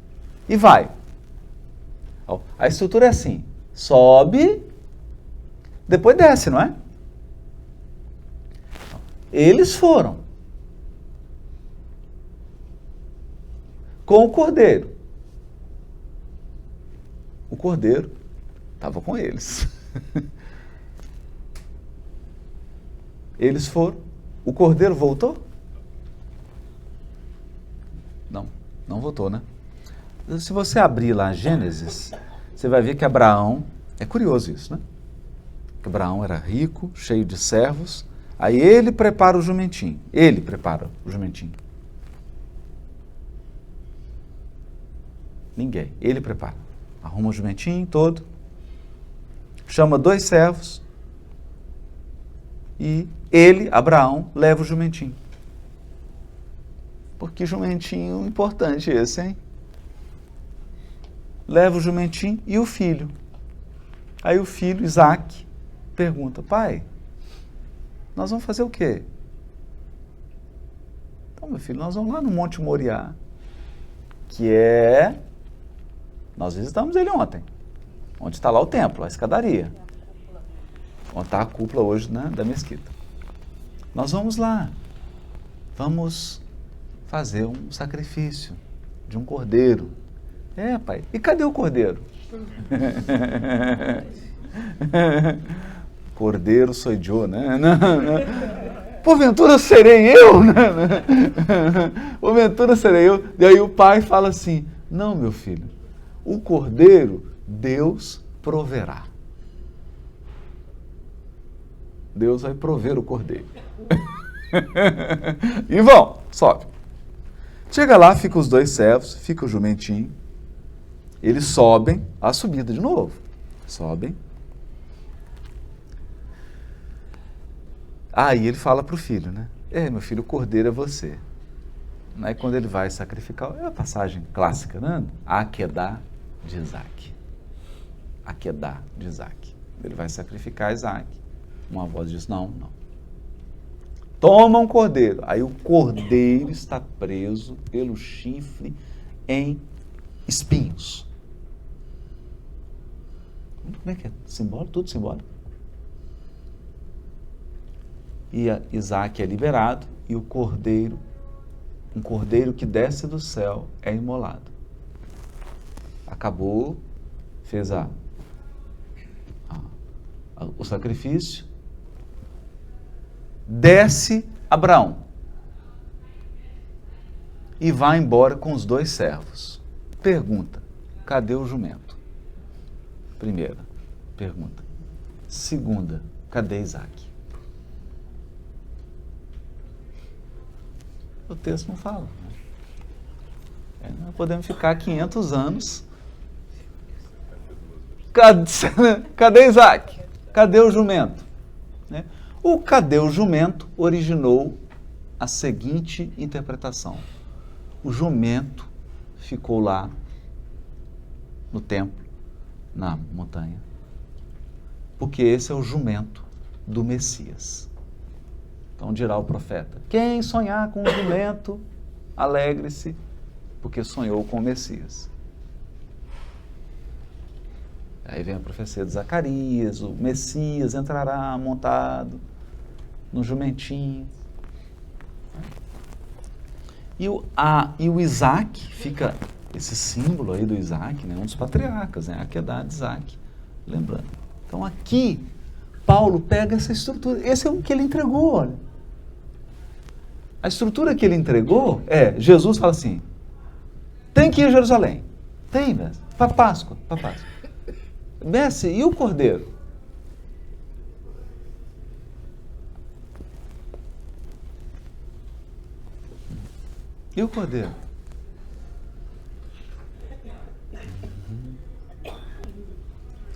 E vai. A estrutura é assim, sobe, depois desce, não é? Eles foram com o cordeiro. O cordeiro estava com eles. Eles foram. O cordeiro voltou? Não voltou, né? Se você abrir lá Gênesis, você vai ver que Abraão, é curioso isso, né? Que Abraão era rico, cheio de servos, aí ele prepara o jumentinho. Ele prepara o jumentinho. Ninguém. Ele prepara. Arruma o jumentinho todo, chama 2 servos e ele, Abraão, leva o jumentinho. Porque jumentinho importante esse, hein? Leva o jumentinho e o filho. Aí o filho, Isaac, pergunta, pai, nós vamos fazer o quê? Então, meu filho, nós vamos lá no Monte Moriá, que é... Nós visitamos ele ontem, onde está lá o templo, a escadaria. Onde está a cúpula hoje, né, da mesquita. Nós vamos lá, vamos fazer um sacrifício de um cordeiro. É, pai, e cadê o cordeiro? Cordeiro sou eu, né? Não. Porventura serei eu, né? Porventura serei eu. E aí o pai fala assim, não, meu filho, o cordeiro Deus proverá. Deus vai prover o cordeiro. E vão, sobe. Chega lá, fica os dois servos, fica o jumentinho. Eles sobem a subida de novo. Sobem. Aí ele fala para o filho, né? Meu filho, o cordeiro é você. Aí quando ele vai sacrificar, é a passagem clássica, né? Akedá de Isaac. Akedá de Isaac. Ele vai sacrificar Isaac. Uma voz diz, não. Toma um cordeiro. Aí o cordeiro está preso pelo chifre em espinhos. Como é que é? Simbólico? Tudo simbólico. E Isaac é liberado e o cordeiro, um cordeiro que desce do céu, é imolado. Acabou, fez o sacrifício, desce Abraão e vai embora com os dois servos. Pergunta, cadê o jumento? Primeira pergunta. Segunda, cadê Isaac? O texto não fala. Nós podemos ficar 500 anos. Cadê Isaac? Cadê o jumento? O cadê o jumento originou a seguinte interpretação. O jumento ficou lá no templo, na montanha, porque esse é o jumento do Messias. Então dirá o profeta, quem sonhar com o jumento, alegre-se, porque sonhou com o Messias. Aí vem a profecia de Zacarias, o Messias entrará montado no jumentinho. E o Isaac, fica esse símbolo aí do Isaac, né, um dos patriarcas, né, Akedá de Isaac, lembrando. Então aqui, Paulo pega essa estrutura, esse é o que ele entregou, olha. A estrutura que ele entregou Jesus fala assim, tem que ir a Jerusalém. Tem, mestre, para Páscoa. Mestre, e o cordeiro? E o cordeiro?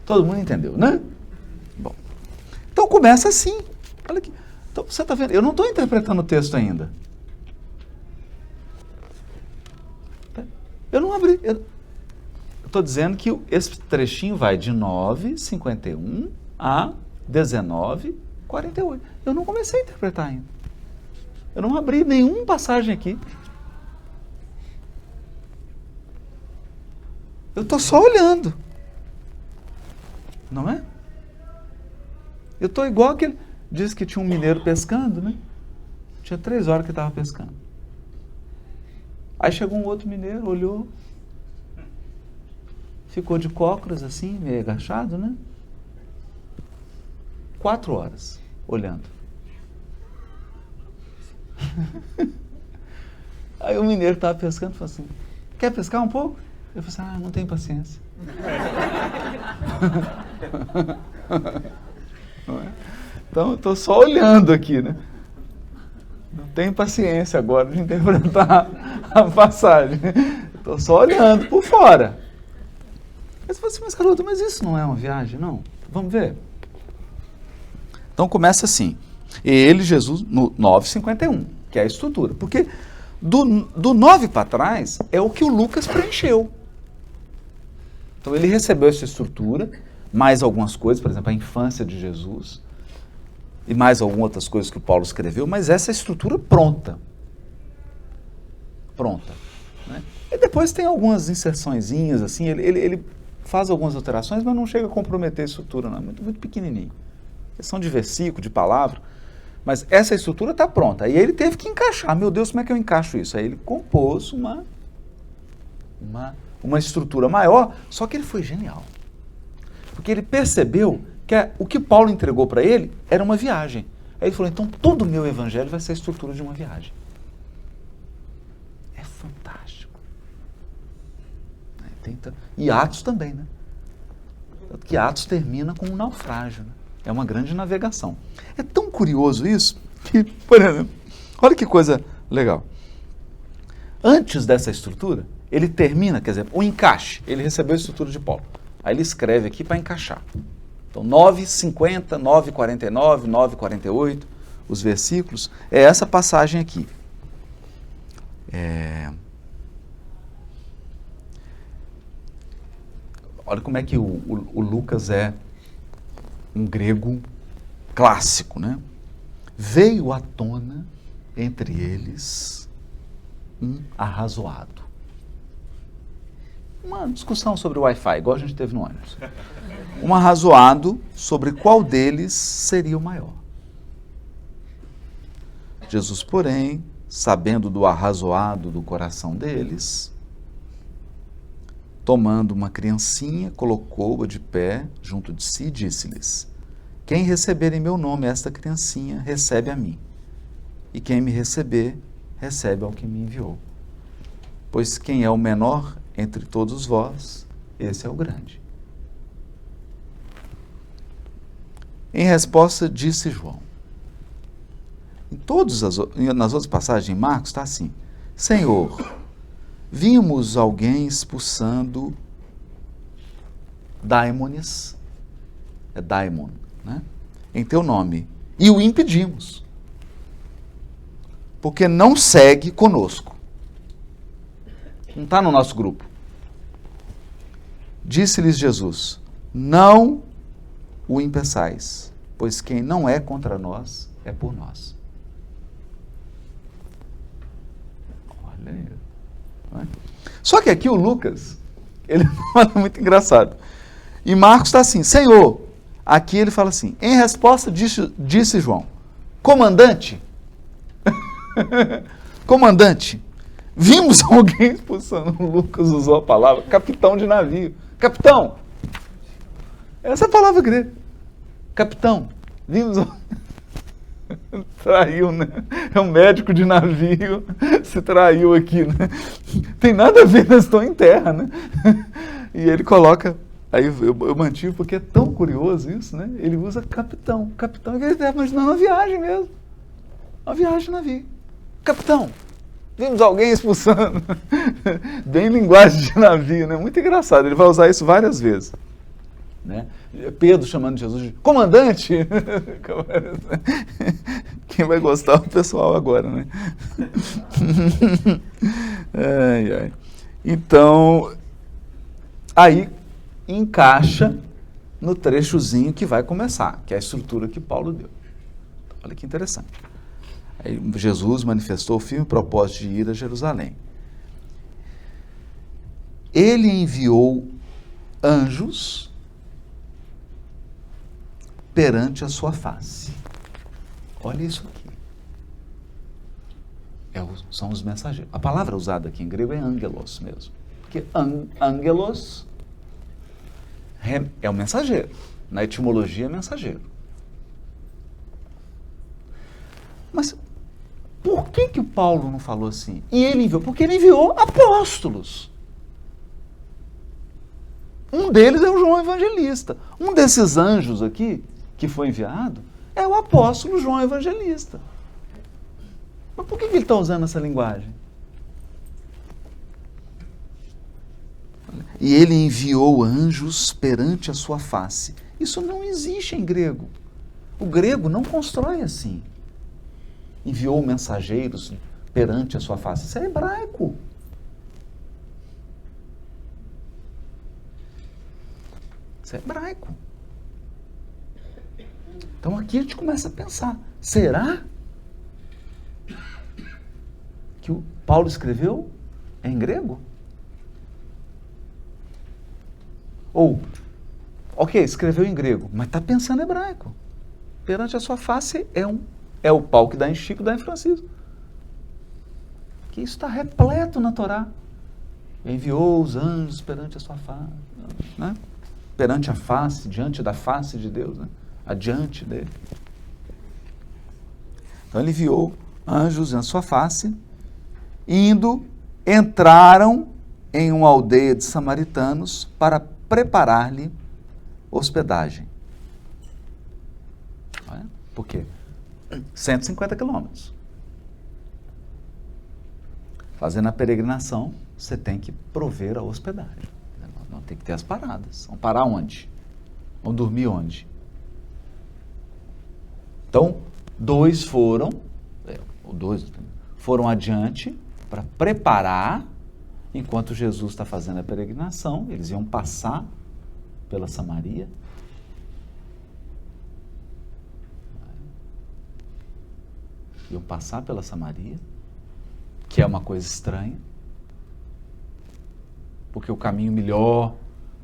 Todo mundo entendeu, né? Bom, então começa assim. Olha aqui. Então você está vendo, eu não estou interpretando o texto ainda. Eu não abri. Eu estou dizendo que esse trechinho vai de 9:51 a 19:48. Eu não comecei a interpretar ainda. Eu não abri nenhuma passagem aqui. Eu estou só olhando. Não é? Eu estou igual aquele... Diz que tinha um mineiro pescando, né? Tinha 3 horas que estava pescando. Aí chegou um outro mineiro, olhou, ficou de cócoras assim, meio agachado, né? 4 horas, olhando. Aí o mineiro que estava pescando falou assim, quer pescar um pouco? Eu falei assim, não tenho paciência. Não é? Então, eu estou só olhando aqui, né? Não tenho paciência agora de interpretar a passagem. Estou só olhando por fora. Aí você fala assim, mas Caroto, mas isso não é uma viagem, não? Vamos ver. Então começa assim. Ele, Jesus, no 9:51, que é a estrutura. Porque do 9 para trás é o que o Lucas preencheu. Então ele recebeu essa estrutura, mais algumas coisas, por exemplo, a infância de Jesus, e mais algumas outras coisas que o Paulo escreveu, mas essa estrutura pronta. Pronta. Né? E depois tem algumas inserçõezinhas, assim, ele faz algumas alterações, mas não chega a comprometer a estrutura, não. É muito, muito pequenininho. Questão de versículo, de palavra, mas essa estrutura está pronta. Aí ele teve que encaixar. Meu Deus, como é que eu encaixo isso? Aí ele compôs uma estrutura maior, só que ele foi genial. Porque ele percebeu que o que Paulo entregou para ele era uma viagem. Aí ele falou, então todo o meu evangelho vai ser a estrutura de uma viagem. É fantástico. E Atos também, né? Tanto que Atos termina com um naufrágio, né? É uma grande navegação. É tão curioso isso que, por exemplo, olha que coisa legal. Antes dessa estrutura, ele termina, quer dizer, o encaixe. Ele recebeu a estrutura de Paulo. Aí ele escreve aqui para encaixar. Então, 9:50, 9:49, 9:48, os versículos, é essa passagem aqui. Olha como é que o Lucas é um grego clássico, né? Veio à tona entre eles um arrazoado. Uma discussão sobre o Wi-Fi, igual a gente teve no ônibus. Um arrazoado sobre qual deles seria o maior. Jesus, porém, sabendo do arrazoado do coração deles, tomando uma criancinha, colocou-a de pé junto de si e disse-lhes: quem receber em meu nome esta criancinha, recebe a mim. E quem me receber, recebe ao que me enviou. Pois quem é o menor entre todos vós, esse é o grande. Em resposta, disse João. Nas outras passagens em Marcos está assim: Senhor, vimos alguém expulsando daimones, é daimon, né? Em teu nome, e o impedimos, porque não segue conosco. Não está no nosso grupo. Disse-lhes Jesus: não o impeçais, pois quem não é contra nós, é por nós. Olha aí. Só que aqui o Lucas, ele fala muito engraçado. E Marcos está assim: Senhor, aqui ele fala assim, em resposta disse João, comandante, comandante, vimos alguém expulsando, o Lucas usou a palavra, capitão de navio. Capitão, essa é a palavra grega. Capitão, vimos traiu, né? É um médico de navio, se traiu aqui, né? Tem nada a ver, nós estamos em terra, né? E ele coloca, aí eu mantive porque é tão curioso isso, né? Ele usa capitão, capitão, que ele está imaginando uma viagem mesmo, uma viagem de navio. Capitão, vimos alguém expulsando, bem linguagem de navio, né? Muito engraçado, ele vai usar isso várias vezes. Né? Pedro chamando Jesus de comandante. Quem vai gostar é o pessoal agora, né? Ai, ai. Então, aí encaixa no trechozinho que vai começar, que é a estrutura que Paulo deu. Olha que interessante. Aí Jesus manifestou o firme propósito de ir a Jerusalém. Ele enviou anjos perante a sua face. Olha isso aqui. São os mensageiros. A palavra usada aqui em grego é angelos mesmo. Porque angelos é o mensageiro. Na etimologia é mensageiro. Mas por que o Paulo não falou assim? E ele enviou? Porque ele enviou apóstolos. Um deles é o João Evangelista. Um desses anjos aqui, que foi enviado, é o apóstolo João Evangelista. Mas por que ele está usando essa linguagem? E ele enviou anjos perante a sua face. Isso não existe em grego. O grego não constrói assim. Enviou mensageiros perante a sua face. Isso é hebraico. Isso é hebraico. Então aqui a gente começa a pensar, será que o Paulo escreveu em grego? Ou, ok, escreveu em grego, mas está pensando em hebraico. Perante a sua face é o pau que dá em Chico, dá em Francisco. Que isso está repleto na Torá. Enviou os anjos perante a sua face, né? Perante a face, diante da face de Deus, né? Adiante dele. Então ele enviou anjos na sua face, entraram em uma aldeia de samaritanos para preparar-lhe hospedagem. Por quê? 150 quilômetros. Fazendo a peregrinação, você tem que prover a hospedagem. Não tem que ter as paradas. Vão parar onde? Vão dormir onde? Então, dois foram adiante para preparar, enquanto Jesus está fazendo a peregrinação, eles iam passar pela Samaria. Iam passar pela Samaria, que é uma coisa estranha, porque o caminho melhor,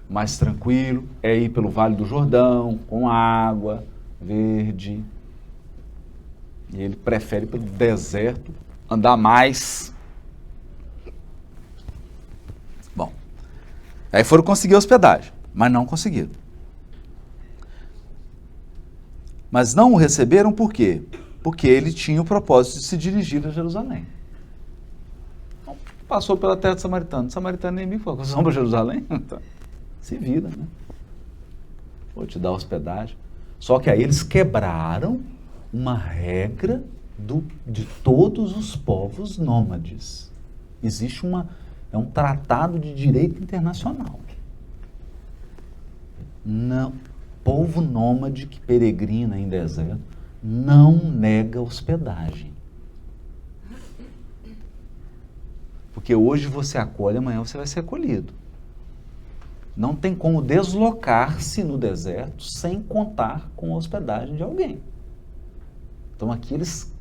mais tranquilo, é ir pelo Vale do Jordão, com água verde. E ele prefere pelo deserto, andar mais. Bom, aí foram conseguir hospedagem, mas não conseguiram. Mas não o receberam por quê? Porque ele tinha o propósito de se dirigir a Jerusalém. Então, passou pela terra de Samaritano. Samaritano nem me falou, vocês vão para Jerusalém? Então, se vira, né? Vou te dar hospedagem. Só que aí eles quebraram uma regra de todos os povos nômades. Existe é um tratado de direito internacional. Não, povo nômade que peregrina em deserto não nega hospedagem. Porque hoje você acolhe, amanhã você vai ser acolhido. Não tem como deslocar-se no deserto sem contar com a hospedagem de alguém. Então aqui eles,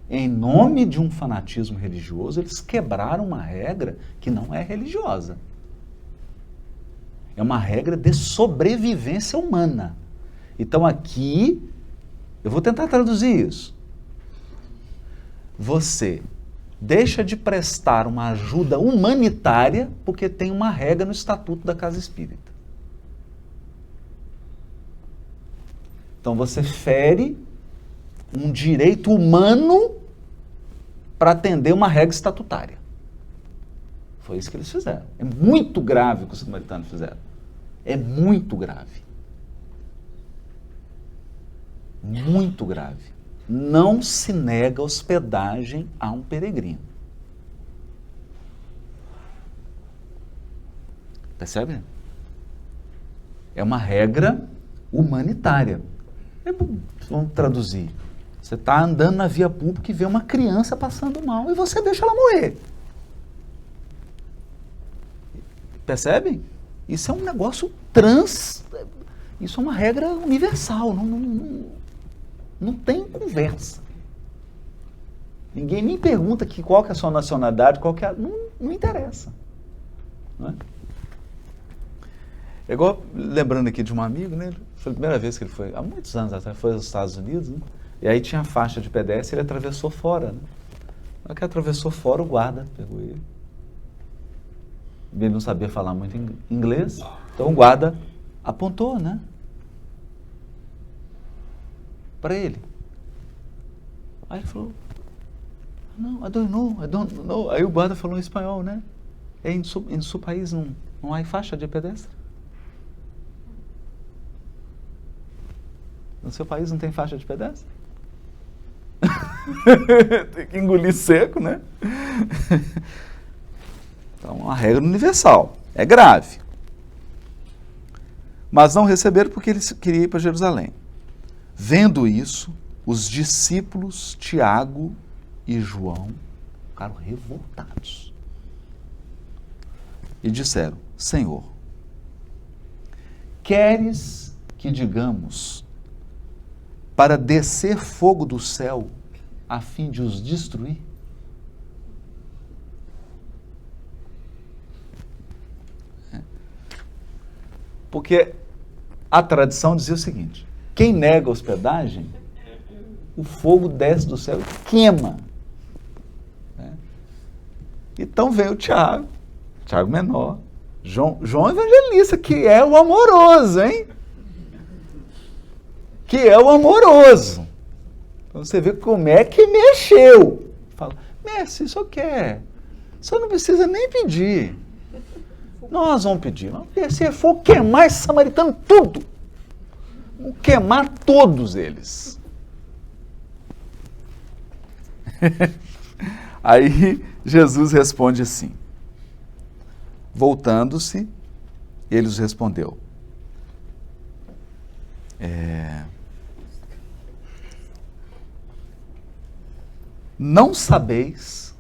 em nome de um fanatismo religioso, eles quebraram uma regra que não é religiosa. É uma regra de sobrevivência humana. Então aqui, eu vou tentar traduzir isso. Você deixa de prestar uma ajuda humanitária porque tem uma regra no Estatuto da Casa Espírita. Então você fere um direito humano para atender uma regra estatutária. Foi isso que eles fizeram. É muito grave o que os samaritanos fizeram. É muito grave. Muito grave. Não se nega hospedagem a um peregrino. Percebe? É uma regra humanitária. Vamos traduzir. Você está andando na via pública e vê uma criança passando mal e você deixa ela morrer. Percebem? Isso é um negócio isso é uma regra universal. Não tem conversa. Ninguém me pergunta qual que é a sua nacionalidade, não interessa. Não é? É igual, lembrando aqui de um amigo, né? Foi a primeira vez que ele foi, há muitos anos atrás, foi aos Estados Unidos, né? E aí tinha a faixa de pedestre, ele atravessou fora, né? Na hora que atravessou fora, o guarda pegou ele. Ele não sabia falar muito inglês, então o guarda apontou, né? Para ele. Aí ele falou, não, I don't know. Aí o guarda falou em espanhol, né? Em seu país não há faixa de pedestre? No seu país não tem faixa de pedestre? Tem que engolir seco, né? Então, uma regra universal. É grave. Mas não receberam porque eles queriam ir para Jerusalém. Vendo isso, os discípulos Tiago e João ficaram revoltados. E disseram, Senhor, queres que digamos para descer fogo do céu a fim de os destruir? Porque a tradição dizia o seguinte, quem nega hospedagem, o fogo desce do céu e queima. Então vem o Tiago menor, João Evangelista, que é o amoroso, hein? Que é o amoroso. Então você vê como é que mexeu. Fala, mestre, isso quer. Só não precisa nem pedir. Nós vamos pedir. Se for queimar esse samaritano tudo. Vamos queimar todos eles. Aí Jesus responde assim, voltando-se, ele os respondeu, não sabeis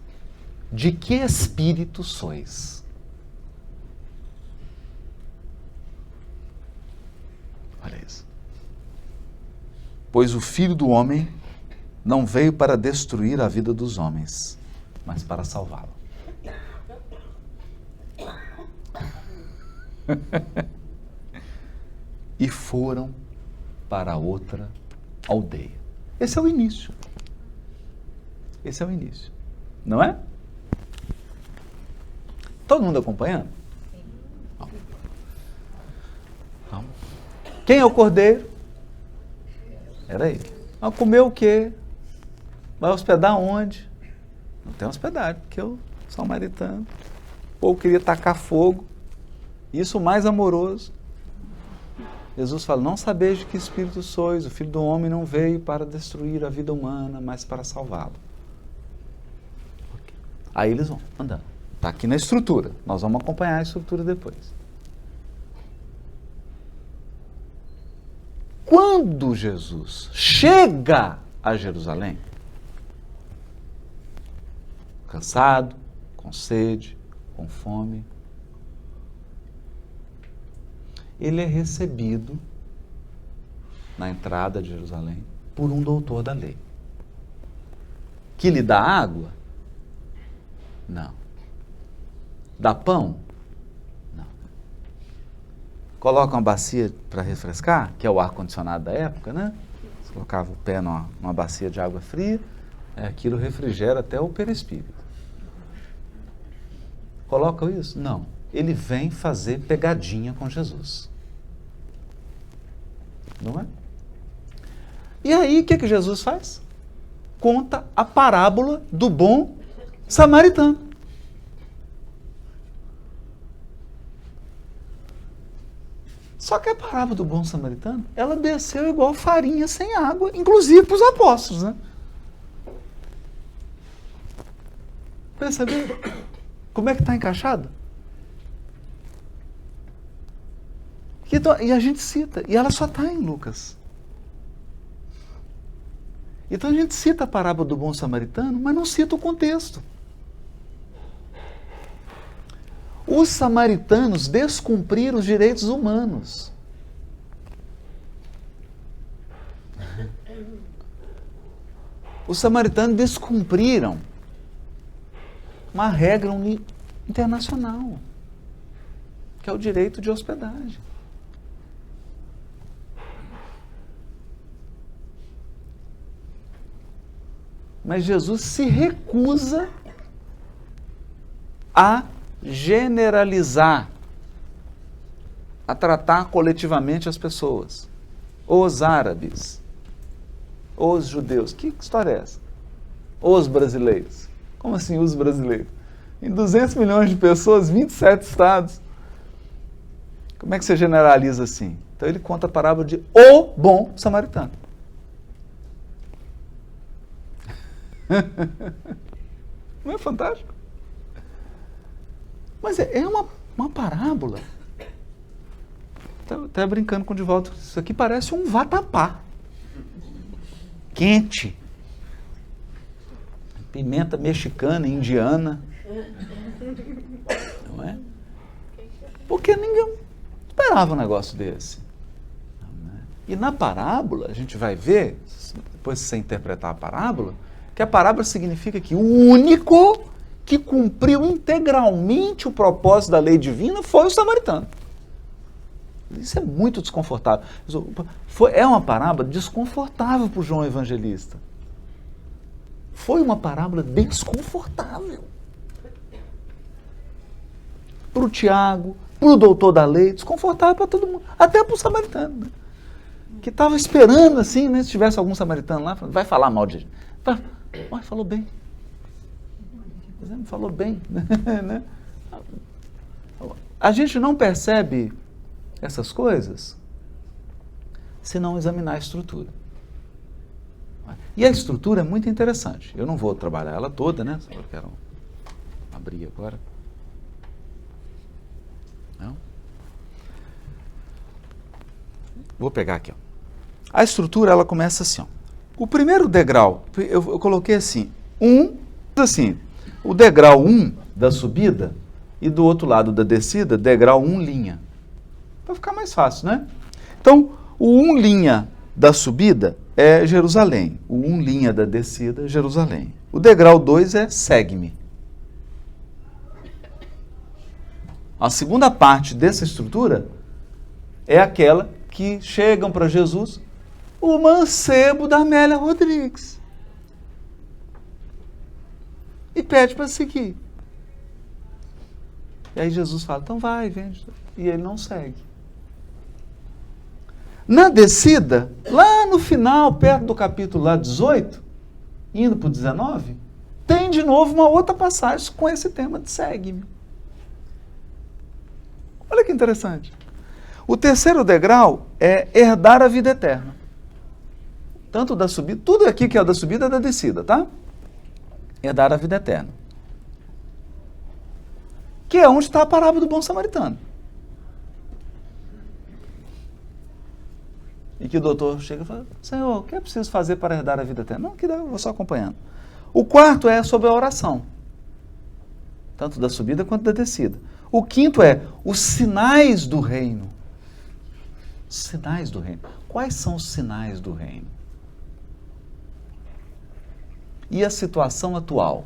de que espírito sois. Olha isso. Pois o Filho do Homem não veio para destruir a vida dos homens, mas para salvá-la. E foram para outra aldeia. Esse é o início. Esse é o início. Não é? Todo mundo acompanhando? Não. Não. Quem é o cordeiro? Era ele. Mas comeu o quê? Vai hospedar onde? Não tem hospedagem, porque eu sou samaritano. Ou queria tacar fogo. Isso mais amoroso. Jesus fala, não sabeis de que espírito sois, o Filho do Homem não veio para destruir a vida humana, mas para salvá-la. Aí eles vão andando. Está aqui na estrutura. Nós vamos acompanhar a estrutura depois. Quando Jesus chega a Jerusalém, cansado, com sede, com fome, ele é recebido na entrada de Jerusalém por um doutor da lei. Que lhe dá água? Não. Dá pão? Não. Coloca uma bacia para refrescar, que é o ar-condicionado da época, né? Você colocava o pé numa bacia de água fria, aquilo refrigera até o perispírito. Coloca isso? Não. Ele vem fazer pegadinha com Jesus. Não é? E aí, o que Jesus faz? Conta a parábola do bom samaritano. Só que a parábola do bom samaritano, ela desceu igual farinha sem água, inclusive para os apóstolos, né? Percebeu? Como é que está encaixado? E a gente cita, e ela só está em Lucas. Então a gente cita a parábola do bom samaritano, mas não cita o contexto. Os samaritanos descumpriram os direitos humanos. Os samaritanos descumpriram uma regra internacional, que é o direito de hospedagem. Mas Jesus se recusa a generalizar, a tratar coletivamente as pessoas, os árabes, os judeus. Que história é essa? Os brasileiros. Como assim os brasileiros? Em 200 milhões de pessoas, 27 estados. Como é que você generaliza assim? Então ele conta a parábola de o bom samaritano. Não é fantástico? Mas é uma parábola. Até brincando com o Divaldo, isso aqui parece um vatapá. Quente. Pimenta mexicana, indiana. Não é? Porque ninguém esperava um negócio desse. E na parábola, a gente vai ver, depois de você interpretar a parábola, que a parábola significa que o único que cumpriu integralmente o propósito da lei divina foi o samaritano. Isso é muito desconfortável. É uma parábola desconfortável para o João Evangelista. Foi uma parábola desconfortável. Para o Tiago, para o doutor da lei, desconfortável para todo mundo, até para o samaritano, né? Que estava esperando assim, né, se tivesse algum samaritano lá, vai falar mal de gente. Falou bem. Falou bem. Né? A gente não percebe essas coisas se não examinar a estrutura. E a estrutura é muito interessante. Eu não vou trabalhar ela toda, né? Só quero abrir agora. Não? Vou pegar aqui, ó. A estrutura, ela começa assim, ó. O primeiro degrau, eu coloquei assim, o degrau 1 da subida e do outro lado da descida, degrau 1 linha. Para ficar mais fácil, né? Então, o 1 linha da subida é Jerusalém. O 1 linha da descida é Jerusalém. O degrau 2 é segue-me. A segunda parte dessa estrutura é aquela que chegam para Jesus, o mancebo da Amélia Rodrigues. E pede para seguir. E aí Jesus fala, então vai, vende. E ele não segue. Na descida, lá no final, perto do capítulo lá 18, indo para o 19, tem de novo uma outra passagem com esse tema de segue-me. Olha que interessante. O terceiro degrau é herdar a vida eterna. Tanto da subida, tudo aqui que é da subida é da descida, tá? Herdar a vida eterna. Que é onde está a parábola do bom samaritano. E que o doutor chega e fala, Senhor, o que é preciso fazer para herdar a vida eterna? Não, que dá, eu vou só acompanhando. O quarto é sobre a oração. Tanto da subida quanto da descida. O quinto é os sinais do reino. Sinais do reino. Quais são os sinais do reino? E a situação atual?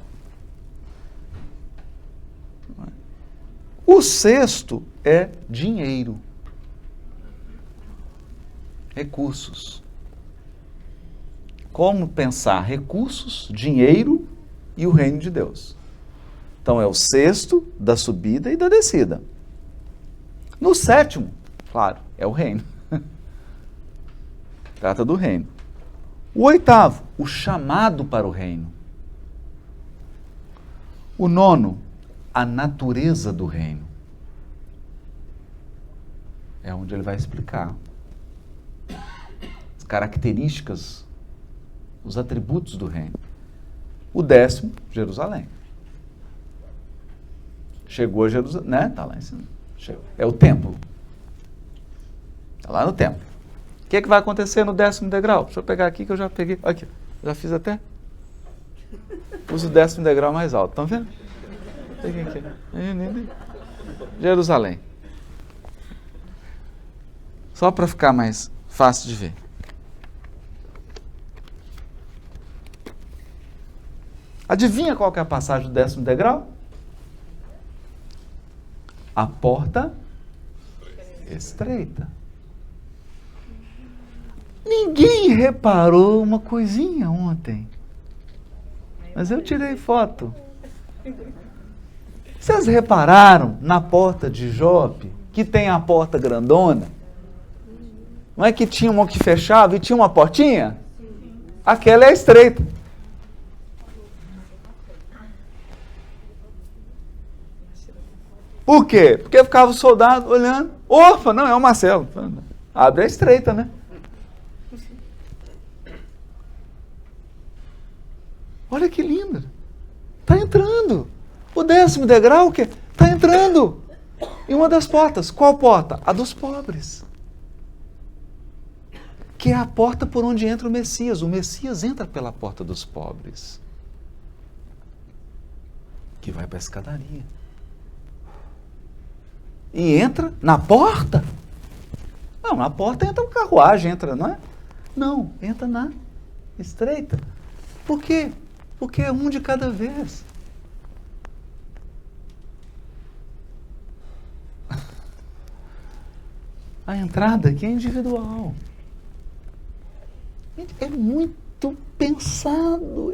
O sexto é dinheiro. Recursos. Como pensar recursos, dinheiro e o reino de Deus. Então é o sexto da subida e da descida. No sétimo, claro, é o reino. Trata do reino. O oitavo, o chamado para o reino. O nono, a natureza do reino. É onde ele vai explicar as características, os atributos do reino. O décimo, Jerusalém. Chegou a Jerusalém, né? Está lá em cima. É o templo. Está lá no templo. O que é que vai acontecer no 10º degrau? Deixa eu pegar aqui que eu já peguei. Aqui, já fiz até. Uso o 10º degrau mais alto. Estão vendo? Peguei aqui. Jerusalém. Só para ficar mais fácil de ver. Adivinha qual que é a passagem do 10º degrau? A porta estreita. Ninguém reparou uma coisinha ontem. Mas eu tirei foto. Vocês repararam na porta de Jope, que tem a porta grandona? Não é que tinha uma que fechava e tinha uma portinha? Aquela é estreita. Por quê? Porque ficava o soldado olhando. Opa, não, é o Marcelo. Abre a estreita, né? Olha que lindo. Está entrando. O 10º degrau, o quê? Está entrando em uma das portas. Qual porta? A dos pobres. Que é a porta por onde entra o Messias. O Messias entra pela porta dos pobres. Que vai para a escadaria. E entra na porta? Não, na porta entra uma carruagem, entra, não é? Não, entra na estreita. Por quê? Porque é um de cada vez. A entrada aqui é individual. É muito pensado.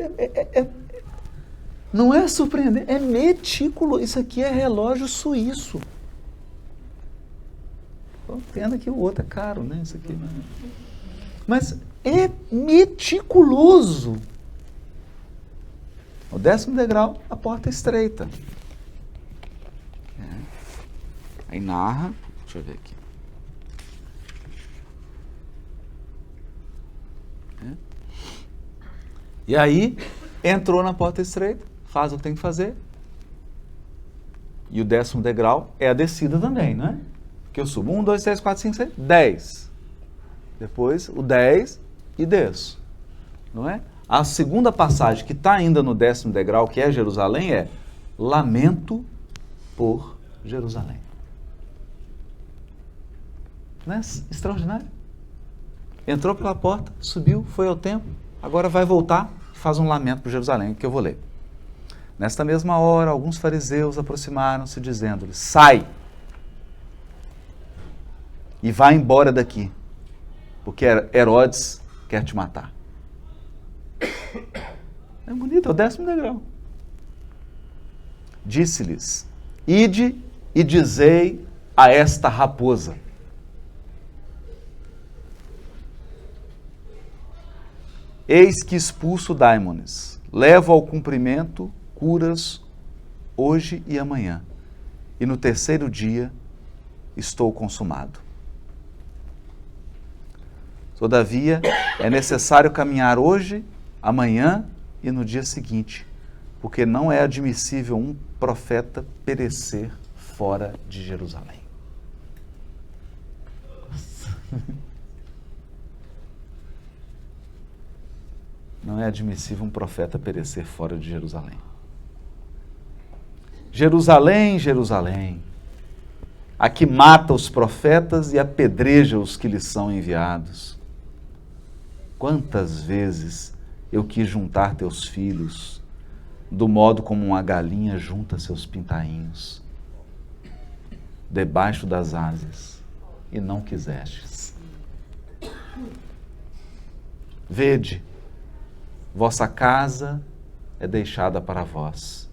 Não é surpreendente, é meticuloso. Isso aqui é relógio suíço. Pena que o outro é caro, né? Isso aqui, né? Mas é meticuloso. O 10º degrau, a porta estreita. Aí narra, deixa eu ver aqui. E aí, entrou na porta estreita, faz o que tem que fazer. E o 10º degrau é a descida também, não é? Porque eu subo 1, 2, 3, 4, 5, 6, 10. Depois o 10 e desço, não é? A segunda passagem que está ainda no 10º degrau, que é Jerusalém, é lamento por Jerusalém. Não é extraordinário? Entrou pela porta, subiu, foi ao templo, agora vai voltar e faz um lamento por Jerusalém, que eu vou ler. Nesta mesma hora, alguns fariseus aproximaram-se, dizendo-lhe: sai e vá embora daqui, porque Herodes quer te matar. É bonito, é o 10º degrau. Disse-lhes: ide e dizei a esta raposa: eis que expulso daimones, levo ao cumprimento curas hoje e amanhã, e no 3º dia estou consumado. Todavia, é necessário caminhar hoje, amanhã e no dia seguinte, porque não é admissível um profeta perecer fora de Jerusalém. Não é admissível um profeta perecer fora de Jerusalém. Jerusalém, Jerusalém, a que mata os profetas e apedreja os que lhes são enviados. Quantas vezes eu quis juntar teus filhos, do modo como uma galinha junta seus pintainhos, debaixo das asas, e não quisestes. Vede, vossa casa é deixada para vós.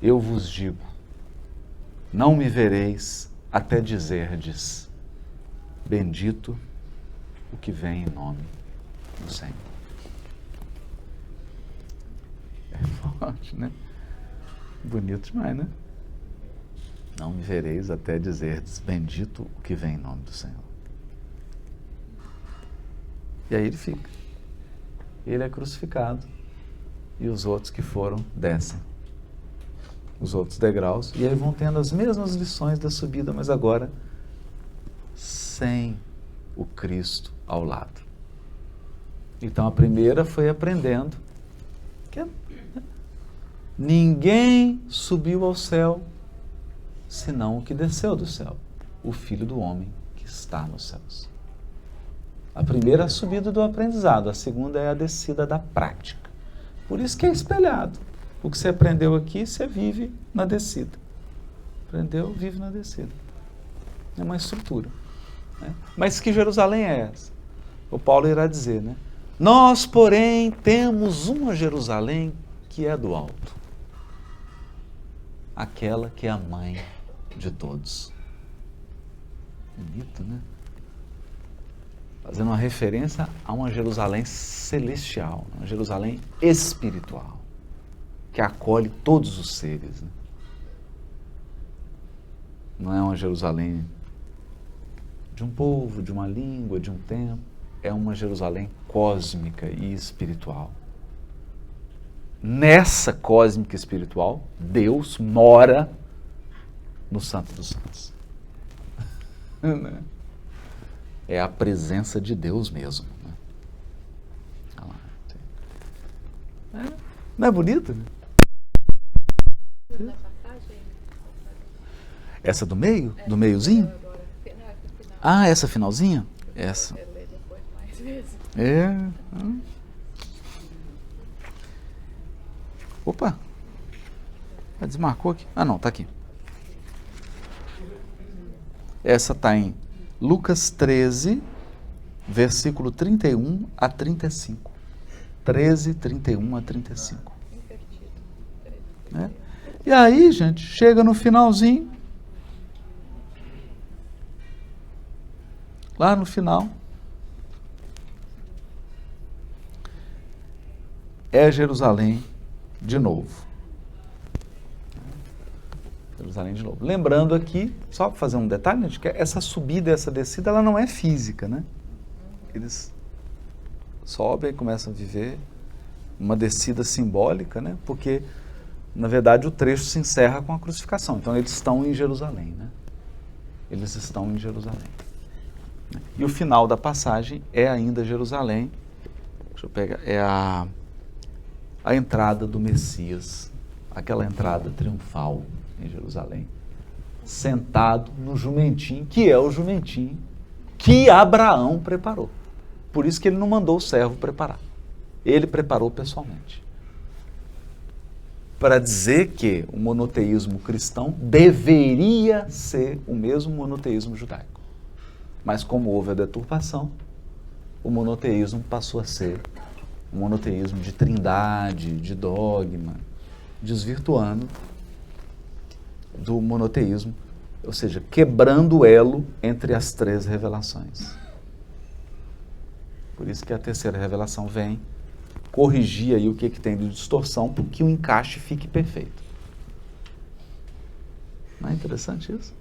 Eu vos digo, não me vereis até dizerdes: bendito o que vem em nome do Senhor. É forte, né? Bonito demais, né? Não me vereis até dizerdes: bendito o que vem em nome do Senhor. E aí ele fica. Ele é crucificado. E os outros que foram descem os outros degraus, e aí vão tendo as mesmas lições da subida, mas agora sem o Cristo ao lado. Então a primeira foi aprendendo que ninguém subiu ao céu senão o que desceu do céu, o Filho do Homem que está nos céus. A primeira é a subida do aprendizado, a segunda é a descida da prática. Por isso que é espelhado. O que você aprendeu aqui, você vive na descida. Aprendeu, vive na descida. É uma estrutura. Né? Mas que Jerusalém é essa? O Paulo irá dizer, né? Nós, porém, temos uma Jerusalém que é do alto. Aquela que é a mãe de todos. Bonito, né? Fazendo uma referência a uma Jerusalém celestial, uma Jerusalém espiritual, que acolhe todos os seres. Né? Não é uma Jerusalém de um povo, de uma língua, de um tempo. É uma Jerusalém cósmica e espiritual. Nessa cósmica e espiritual, Deus mora no Santo dos Santos. É a presença de Deus mesmo. Né? Não é bonito? Né? Essa do meio? Do meiozinho? Ah, essa finalzinha? Essa. É. Opa! Desmarcou aqui? Ah, não, tá aqui. Essa tá em Lucas 13, versículo 31 a 35. 13, 31 a 35. Né? E aí, gente, chega no finalzinho. Lá no final. É Jerusalém de novo. Jerusalém de novo. Lembrando aqui, só para fazer um detalhe, que essa subida e essa descida, ela não é física, né? Eles sobem, começam a viver uma descida simbólica, né? Porque, na verdade, o trecho se encerra com a crucificação. Então, eles estão em Jerusalém, né? Eles estão em Jerusalém. E o final da passagem é ainda Jerusalém. Deixa eu pegar. É a entrada do Messias. Aquela entrada triunfal em Jerusalém. Sentado no jumentinho, que é o jumentinho que Abraão preparou. Por isso que ele não mandou o servo preparar. Ele preparou pessoalmente. Para dizer que o monoteísmo cristão deveria ser o mesmo monoteísmo judaico. Mas como houve a deturpação, o monoteísmo passou a ser um monoteísmo de trindade, de dogma, desvirtuando do monoteísmo, ou seja, quebrando o elo entre as três revelações. Por isso que a terceira revelação vem corrigir aí o que tem de distorção para que o encaixe fique perfeito. Não é interessante isso?